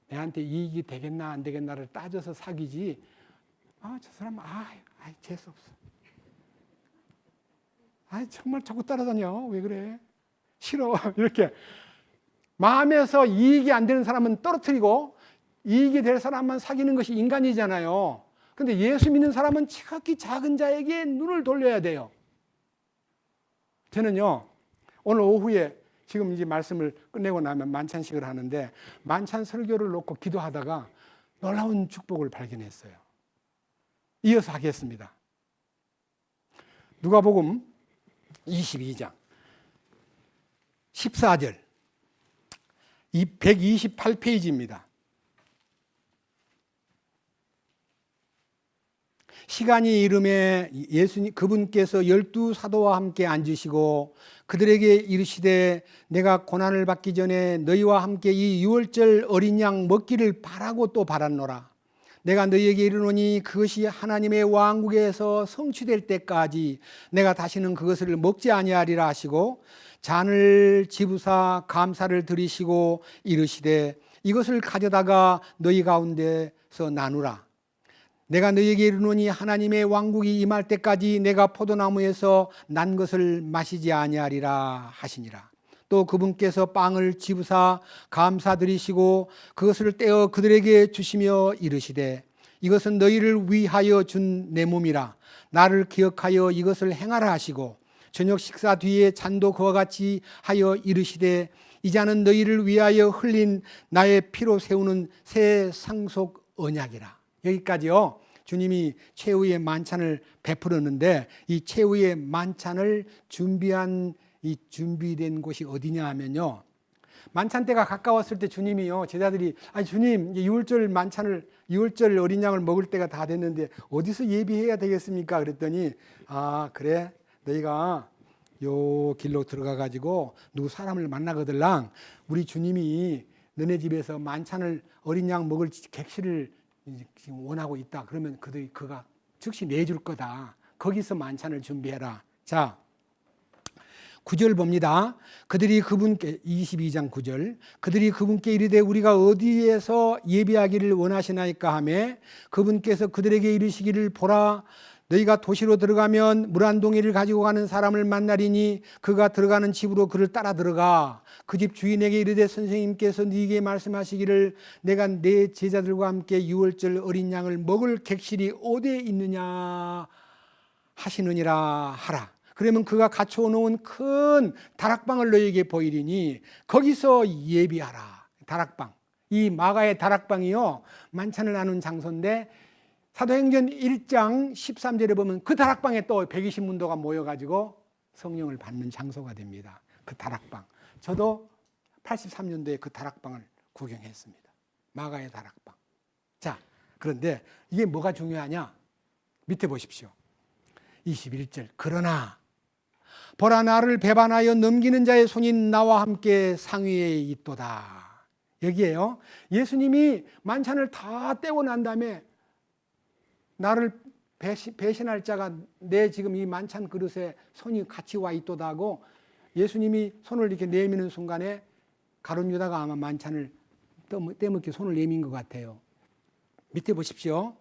내한테 이익이 되겠나 안 되겠나를 따져서 사귀지, 저 사람 재수없어, 정말 자꾸 따라다녀, 왜 그래, 싫어 이렇게 마음에서 이익이 안 되는 사람은 떨어뜨리고 이익이 될 사람만 사귀는 것이 인간이잖아요. 그런데 예수 믿는 사람은 지극히 작은 자에게 눈을 돌려야 돼요. 저는요, 오늘 오후에 지금 이제 말씀을 끝내고 나면 만찬식을 하는데, 만찬 설교를 놓고 기도하다가 놀라운 축복을 발견했어요. 이어서 하겠습니다. 누가복음 22장 14절, 128페이지입니다. 시간이 이름에 예수님 그분께서 12 사도와 함께 앉으시고 그들에게 이르시되, 내가 고난을 받기 전에 너희와 함께 이 유월절 어린 양 먹기를 바라고 또 바랐노라. 내가 너희에게 이르노니 그것이 하나님의 왕국에서 성취될 때까지 내가 다시는 그것을 먹지 아니하리라 하시고, 잔을 집으사 감사를 드리시고 이르시되, 이것을 가져다가 너희 가운데서 나누라. 내가 너희에게 이르노니 하나님의 왕국이 임할 때까지 내가 포도나무에서 난 것을 마시지 아니하리라 하시니라. 또 그분께서 빵을 집으사 감사드리시고 그것을 떼어 그들에게 주시며 이르시되, 이것은 너희를 위하여 준 내 몸이라. 나를 기억하여 이것을 행하라 하시고, 저녁 식사 뒤에 잔도 그와 같이 하여 이르시되, 이 잔은 너희를 위하여 흘린 나의 피로 세우는 새 상속 언약이라. 여기까지요. 주님이 최후의 만찬을 베풀었는데, 이 최후의 만찬을 준비한 이 준비된 곳이 어디냐 하면요, 만찬 때가 가까웠을 때 주님이요, 제자들이 주님 이제 유월절 어린 양을 먹을 때가 다 됐는데 어디서 예비해야 되겠습니까? 그랬더니 그래, 너희가 요 길로 들어가 가지고 누구 사람을 만나거들랑 우리 주님이 너네 집에서 만찬을 어린 양 먹을 객실을 지금 원하고 있다. 그러면 그가 즉시 내줄 거다. 거기서 만찬을 준비해라. 자, 9절 봅니다. 그들이 그분께, 22장 9절, 그들이 그분께 이르되 우리가 어디에서 예비하기를 원하시나이까 하며, 그분께서 그들에게 이르시기를, 보라, 너희가 도시로 들어가면 물 한 동이를 가지고 가는 사람을 만나리니 그가 들어가는 집으로 그를 따라 들어가 그 집 주인에게 이르되, 선생님께서 네게 말씀하시기를 내가 내 제자들과 함께 유월절 어린 양을 먹을 객실이 어디에 있느냐 하시느니라 하라. 그러면 그가 갖추어 놓은 큰 다락방을 너희에게 보이리니 거기서 예비하라. 다락방, 이 마가의 다락방이요, 만찬을 나눈 장소인데 사도행전 1장 13절에 보면 그 다락방에 또 120문도가 모여가지고 성령을 받는 장소가 됩니다. 그 다락방. 저도 83년도에 그 다락방을 구경했습니다. 마가의 다락방. 자, 그런데 이게 뭐가 중요하냐? 밑에 보십시오. 21절. 그러나 보라, 나를 배반하여 넘기는 자의 손이 나와 함께 상위에 있도다. 여기에요. 예수님이 만찬을 다 떼고 난 다음에 나를 배신할 자가 내 지금 이 만찬 그릇에 손이 같이 와 있도다 하고 예수님이 손을 이렇게 내미는 순간에 가룟 유다가 아마 만찬을 떼먹기 손을 내민 것 같아요. 밑에 보십시오.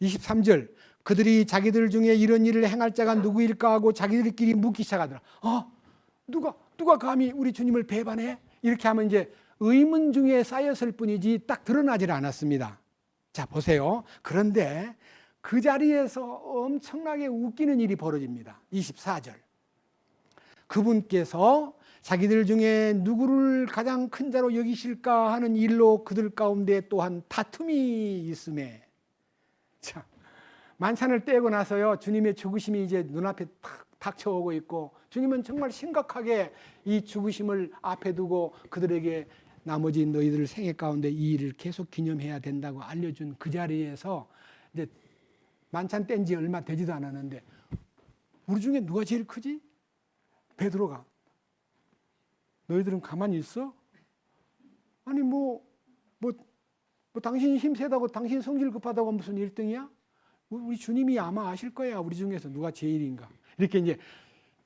23절. 그들이 자기들 중에 이런 일을 행할 자가 누구일까 하고 자기들끼리 묻기 시작하더라. 누가 감히 우리 주님을 배반해? 이렇게 하면 이제 의문 중에 쌓였을 뿐이지 딱 드러나질 않았습니다. 자, 보세요. 그런데 그 자리에서 엄청나게 웃기는 일이 벌어집니다. 24절. 그분께서 자기들 중에 누구를 가장 큰 자로 여기실까 하는 일로 그들 가운데 또한 다툼이 있음에. 자, 만찬을 떼고 나서요, 주님의 죽으심이 이제 눈앞에 탁 닥쳐오고 있고, 주님은 정말 심각하게 이 죽으심을 앞에 두고 그들에게 나머지 너희들 생애 가운데 이 일을 계속 기념해야 된다고 알려준 그 자리에서 이제 만찬 뗀 지 얼마 되지도 않았는데 우리 중에 누가 제일 크지? 베드로가. 너희들은 가만히 있어? 아니 뭐 당신이 힘 세다고, 당신 성질 급하다고 무슨 1등이야? 우리 주님이 아마 아실 거야. 우리 중에서 누가 제일인가. 이렇게 이제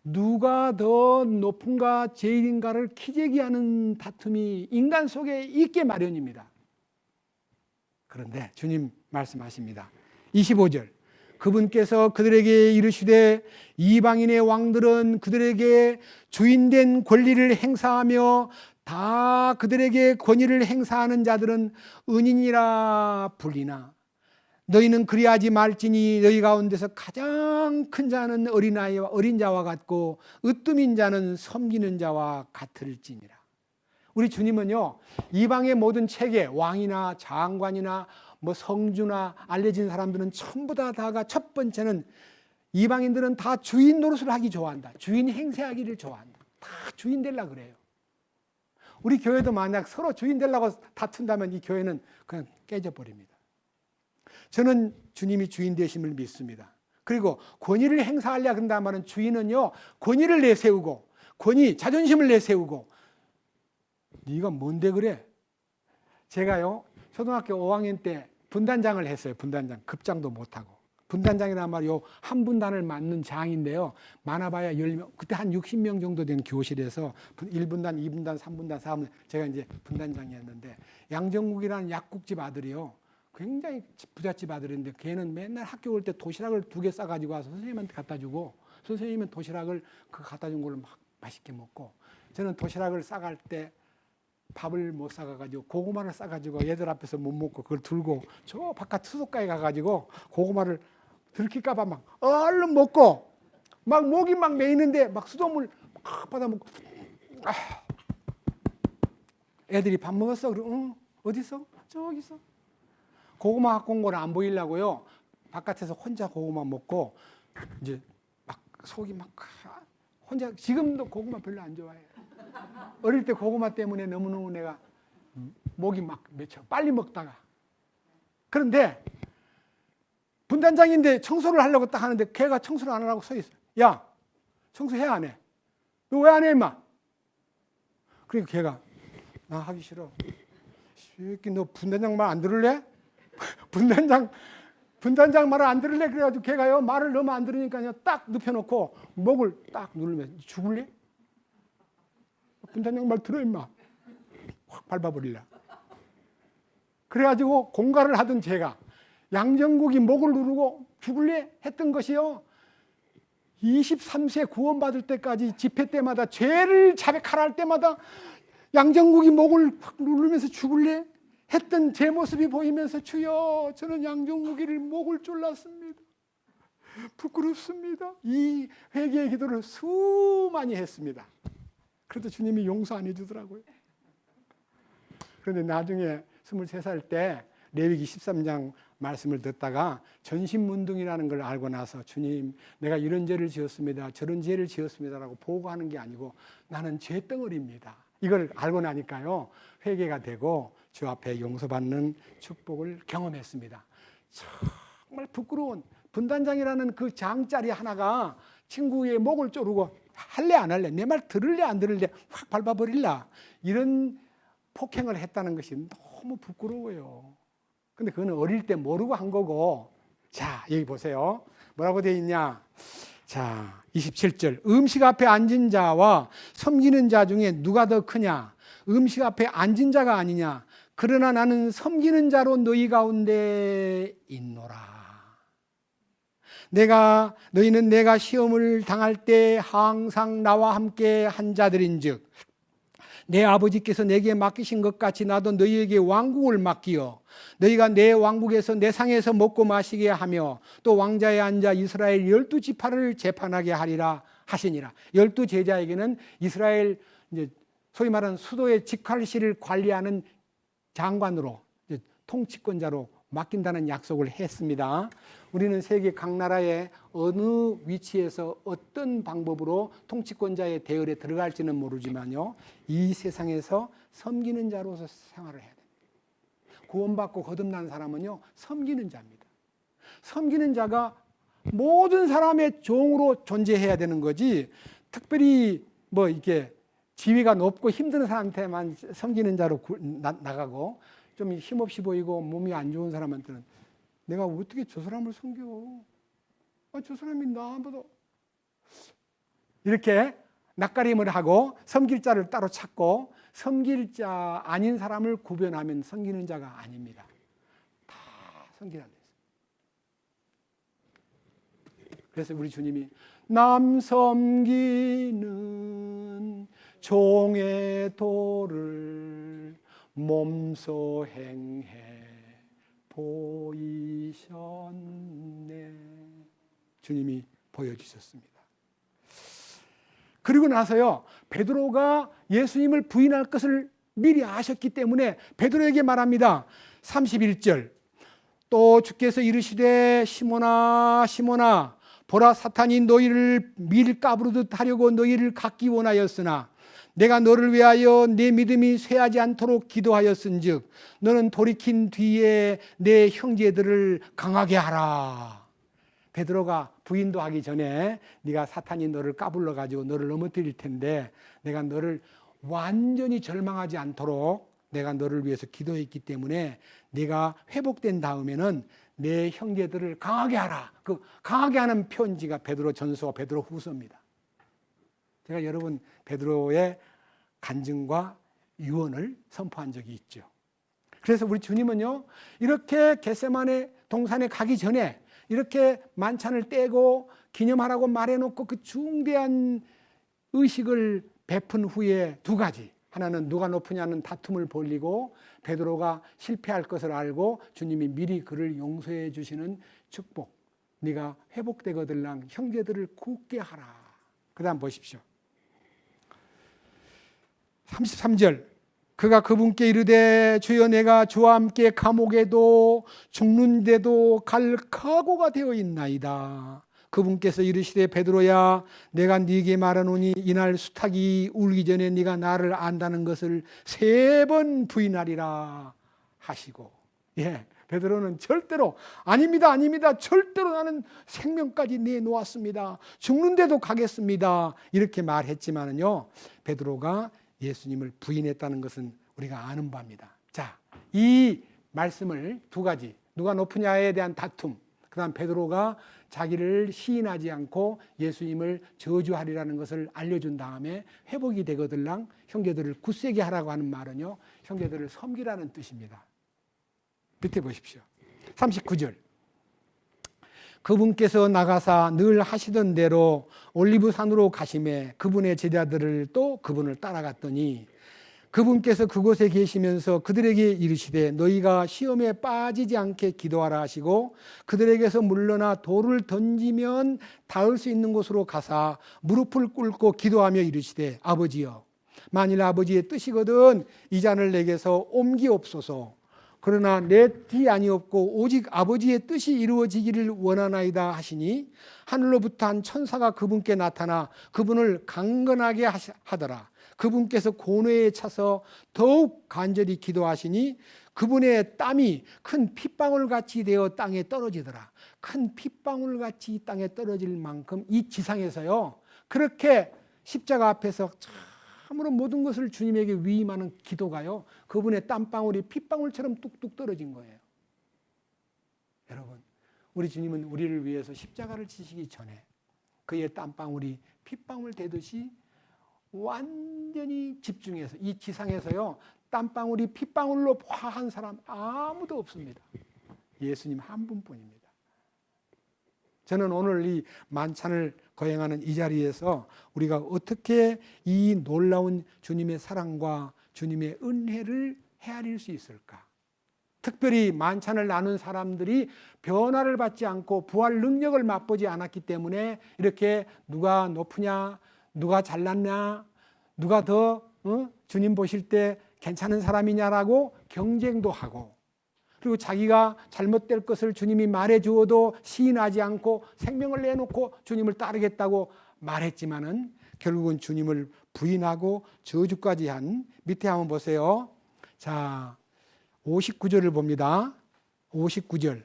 누가 더 높은가 제일인가를 키재기하는 다툼이 인간 속에 있게 마련입니다. 그런데 주님 말씀하십니다. 25절. 그분께서 그들에게 이르시되 이방인의 왕들은 그들에게 주인된 권리를 행사하며 다 그들에게 권위를 행사하는 자들은 은인이라 불리나 너희는 그리하지 말지니 너희 가운데서 가장 큰 자는 어린아이와 어린 자와 같고 으뜸인 자는 섬기는 자와 같을지니라. 우리 주님은요, 이방의 모든 체계, 왕이나 장관이나 뭐 성주나 알려진 사람들은 전부 다가 첫 번째는 이방인들은 다 주인 노릇을 하기 좋아한다. 주인 행세하기를 좋아한다. 다 주인 되려고 그래요. 우리 교회도 만약 서로 주인 되려고 다툰다면 이 교회는 그냥 깨져버립니다. 저는 주님이 주인 되심을 믿습니다. 그리고 권위를 행사하려고 한다면 주인은요, 권위를 내세우고 자존심을 내세우고 네가 뭔데 그래? 제가요, 초등학교 5학년 때 분단장을 했어요. 분단장. 급장도 못하고. 분단장이란 말이요, 한 분단을 맡는 장인데요. 많아봐야 10명, 그때 한 60명 정도 된 교실에서 1분단, 2분단, 3분단, 4분단, 제가 이제 분단장이었는데, 양정국이라는 약국집 아들이요, 굉장히 부잣집 아들인데 걔는 맨날 학교 올 때 도시락을 2개 싸가지고 와서 선생님한테 갖다 주고, 선생님은 도시락을 그 갖다 준 걸 막 맛있게 먹고, 저는 도시락을 싸갈 때 밥을 못 싸가지고 고구마를 싸가지고 얘들 앞에서 못 먹고 그걸 들고 저 바깥 수도가에 가가지고 고구마를 들킬까봐 막 얼른 먹고 막 목이 막 메이는데 막 수돗물 막 받아 먹고. 애들이 밥 먹었어? 그럼 응. 어디 있어? 저기 있어. 고구마 갖고 온 걸 안 보이려고요, 바깥에서 혼자 고구마 먹고 이제 막 속이 막 혼자. 지금도 고구마 별로 안 좋아해. 어릴 때 고구마 때문에 너무너무 내가 목이 막 맺혀. 빨리 먹다가. 그런데 분단장인데 청소를 하려고 딱 하는데 걔가 청소를 안 하라고 서 있어. 야, 청소해 안 해? 너 왜 안 해 임마? 그러니까 걔가 나 하기 싫어. 새끼 너 분단장 말 안 들을래? 분단장 말을 안 들을래? 그래가지고 걔가요, 말을 너무 안 들으니까 딱 눕혀놓고 목을 딱 누르면 죽을래? 분단장 말 들어 임마. 확 밟아버리려. 그래가지고 공갈을 하던 제가 양정국이 목을 누르고 죽을래? 했던 것이요, 23세 구원받을 때까지 집회 때마다 죄를 자백하라 때마다 양정국이 목을 확 누르면서 죽을래? 했던 제 모습이 보이면서 주여, 저는 양정국이를 목을 졸랐습니다. 부끄럽습니다. 이 회개의 기도를 수많이 했습니다. 그래도 주님이 용서 안 해주더라고요. 그런데 나중에 23살 때 레위기 13장 말씀을 듣다가 전신문둥이라는 걸 알고 나서 주님, 내가 이런 죄를 지었습니다, 저런 죄를 지었습니다라고 보고하는 게 아니고 나는 죄덩어리입니다, 이걸 알고 나니까요 회개가 되고 주 앞에 용서받는 축복을 경험했습니다. 정말 부끄러운 분단장이라는 그 장짜리 하나가 친구의 목을 조르고 할래 안 할래, 내 말 들을래 안 들을래 확 밟아버릴라, 이런 폭행을 했다는 것이 너무 부끄러워요. 근데 그거는 어릴 때 모르고 한 거고. 자, 여기 보세요. 뭐라고 되어 있냐? 자, 27절. 음식 앞에 앉은 자와 섬기는 자 중에 누가 더 크냐? 음식 앞에 앉은 자가 아니냐? 그러나 나는 섬기는 자로 너희 가운데 있노라. 너희는 내가 시험을 당할 때 항상 나와 함께 한 자들인즉 내 아버지께서 내게 맡기신 것 같이 나도 너희에게 왕국을 맡기어 너희가 내 왕국에서 내 상에서 먹고 마시게 하며 또 왕자에 앉아 이스라엘 12지파를 재판하게 하리라 하시니라. 12제자에게는 이스라엘 이제 소위 말하는 수도의 직할시를 관리하는 장관으로, 통치권자로 맡긴다는 약속을 했습니다. 우리는 세계 각 나라의 어느 위치에서 어떤 방법으로 통치권자의 대열에 들어갈지는 모르지만요, 이 세상에서 섬기는 자로서 생활을 해야 됩니다. 구원받고 거듭난 사람은요 섬기는 자입니다. 섬기는 자가 모든 사람의 종으로 존재해야 되는 거지, 특별히 뭐 이렇게 지위가 높고 힘든 사람한테만 섬기는 자로 나가고 좀 힘없이 보이고 몸이 안 좋은 사람한테는 내가 어떻게 저 사람을 섬겨? 저 사람이 나보다, 이렇게 낯가림을 하고 섬길 자를 따로 찾고 섬길 자 아닌 사람을 구별하면 섬기는 자가 아닙니다. 다 섬기라 그랬어요. 그래서 우리 주님이 남 섬기는 종의 도를 몸소 행해 보이셨네. 주님이 보여주셨습니다. 그리고 나서요, 베드로가 예수님을 부인할 것을 미리 아셨기 때문에 베드로에게 말합니다. 31절. 또 주께서 이르시되 시몬아 시몬아 보라, 사탄이 너희를 밀 까부르듯 하려고 너희를 갖기 원하였으나 내가 너를 위하여 내 믿음이 쇠하지 않도록 기도하였은즉 너는 돌이킨 뒤에 내 형제들을 강하게 하라. 베드로가 부인도 하기 전에 네가 사탄이 너를 까불러 가지고 너를 넘어뜨릴 텐데 내가 너를 완전히 절망하지 않도록 내가 너를 위해서 기도했기 때문에 네가 회복된 다음에는 내 형제들을 강하게 하라. 그 강하게 하는 편지가 베드로 전서와 베드로 후서입니다. 제가 여러분 베드로의 간증과 유언을 선포한 적이 있죠. 그래서 우리 주님은요, 이렇게 겟세마네 동산에 가기 전에 이렇게 만찬을 떼고 기념하라고 말해놓고 그 중대한 의식을 베푼 후에 두 가지, 하나는 누가 높으냐는 다툼을 벌이고 베드로가 실패할 것을 알고 주님이 미리 그를 용서해 주시는 축복, 네가 회복되거들랑 형제들을 굳게 하라. 그 다음 보십시오. 33절. 그가 그분께 이르되 주여 내가 주와 함께 감옥에도 죽는데도 갈 각오가 되어 있나이다. 그분께서 이르시되 베드로야 내가 네게 말하노니 이날 수탉이 울기 전에 네가 나를 안다는 것을 3번 부인하리라 하시고, 베드로는 절대로 아닙니다 절대로 나는 생명까지 내놓았습니다, 죽는데도 가겠습니다 이렇게 말했지만은요, 베드로가 예수님을 부인했다는 것은 우리가 아는 바입니다. 자, 이 말씀을 두 가지, 누가 높으냐에 대한 다툼, 그 다음 베드로가 자기를 시인하지 않고 예수님을 저주하리라는 것을 알려준 다음에 회복이 되거들랑 형제들을 굳세게 하라고 하는 말은요, 형제들을 섬기라는 뜻입니다. 밑에 보십시오. 39절. 그분께서 나가사 늘 하시던 대로 올리브산으로 가시매 그분의 제자들을 또 그분을 따라갔더니 그분께서 그곳에 계시면서 그들에게 이르시되 너희가 시험에 빠지지 않게 기도하라 하시고 그들에게서 물러나 돌을 던지면 닿을 수 있는 곳으로 가사 무릎을 꿇고 기도하며 이르시되 아버지여 만일 아버지의 뜻이거든 이 잔을 내게서 옮기옵소서. 그러나 내 뜻이 아니옵고 오직 아버지의 뜻이 이루어지기를 원하나이다 하시니 하늘로부터 한 천사가 그분께 나타나 그분을 강건하게 하더라. 그분께서 고뇌에 차서 더욱 간절히 기도하시니 그분의 땀이 큰 핏방울 같이 되어 땅에 떨어지더라. 큰 핏방울 같이 땅에 떨어질 만큼 이 지상에서요 그렇게 십자가 앞에서 참으로 모든 것을 주님에게 위임하는 기도가요 그분의 땀방울이 핏방울처럼 뚝뚝 떨어진 거예요. 여러분, 우리 주님은 우리를 위해서 십자가를 지시기 전에 그의 땀방울이 핏방울 되듯이 완전히 집중해서 이 지상에서요 땀방울이 핏방울로 화한 사람 아무도 없습니다. 예수님 한 분뿐입니다. 저는 오늘 이 만찬을 거행하는 이 자리에서 우리가 어떻게 이 놀라운 주님의 사랑과 주님의 은혜를 헤아릴 수 있을까? 특별히 만찬을 나눈 사람들이 변화를 받지 않고 부활 능력을 맛보지 않았기 때문에 이렇게 누가 높으냐, 누가 잘났냐, 누가 더 주님 보실 때 괜찮은 사람이냐라고 경쟁도 하고, 그리고 자기가 잘못될 것을 주님이 말해 주어도 시인하지 않고 생명을 내놓고 주님을 따르겠다고 말했지만은 결국은 주님을 부인하고 저주까지 한, 밑에 한번 보세요. 자, 59절을 봅니다. 59절.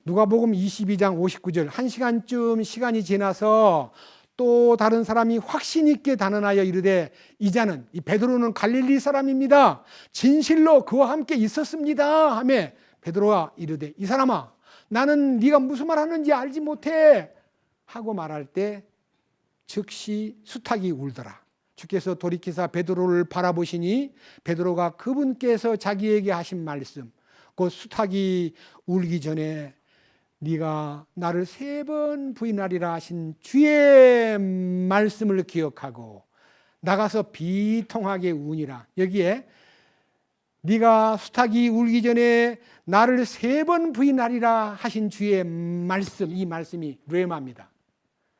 누가복음 22장 59절. 1시간쯤 시간이 지나서 또 다른 사람이 확신 있게 단언하여 이르되 이 자는, 이 베드로는 갈릴리 사람입니다. 진실로 그와 함께 있었습니다 하며 베드로가 이르되 이 사람아 나는 네가 무슨 말 하는지 알지 못해 하고 말할 때 즉시 수탉이 울더라. 주께서 돌이키사 베드로를 바라보시니 베드로가 그분께서 자기에게 하신 말씀, 곧 수탉이 울기 전에 네가 나를 3번 부인하리라 하신 주의 말씀을 기억하고 나가서 비통하게 우니라. 여기에 네가 수탉이 울기 전에 나를 3번 부인하리라 하신 주의 말씀, 이 말씀이 뢰마입니다.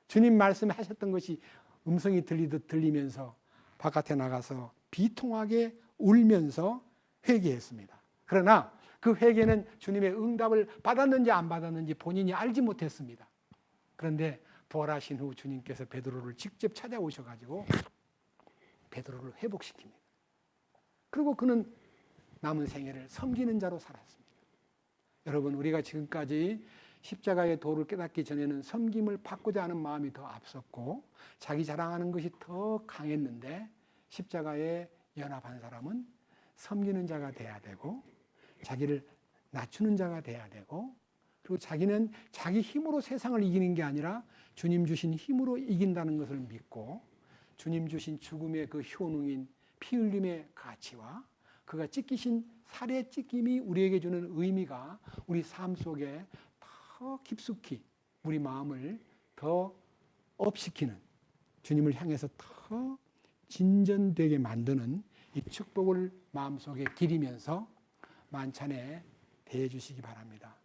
주님 말씀하셨던 것이 음성이 들리듯 들리면서 바깥에 나가서 비통하게 울면서 회개했습니다. 그러나 그 회개는 주님의 응답을 받았는지 안 받았는지 본인이 알지 못했습니다. 그런데 부활하신 후 주님께서 베드로를 직접 찾아오셔가지고 베드로를 회복시킵니다. 그리고 그는 남은 생애를 섬기는 자로 살았습니다. 여러분, 우리가 지금까지 십자가의 도를 깨닫기 전에는 섬김을 받고자 하는 마음이 더 앞섰고 자기 자랑하는 것이 더 강했는데, 십자가에 연합한 사람은 섬기는 자가 돼야 되고 자기를 낮추는 자가 돼야 되고, 그리고 자기는 자기 힘으로 세상을 이기는 게 아니라 주님 주신 힘으로 이긴다는 것을 믿고 주님 주신 죽음의 그 효능인 피 흘림의 가치와 그가 찢기신 살의 찢김이 우리에게 주는 의미가 우리 삶 속에 더 깊숙이 우리 마음을 더 업시키는, 주님을 향해서 더 진전되게 만드는 이 축복을 마음속에 기리면서 만찬에 대해 주시기 바랍니다.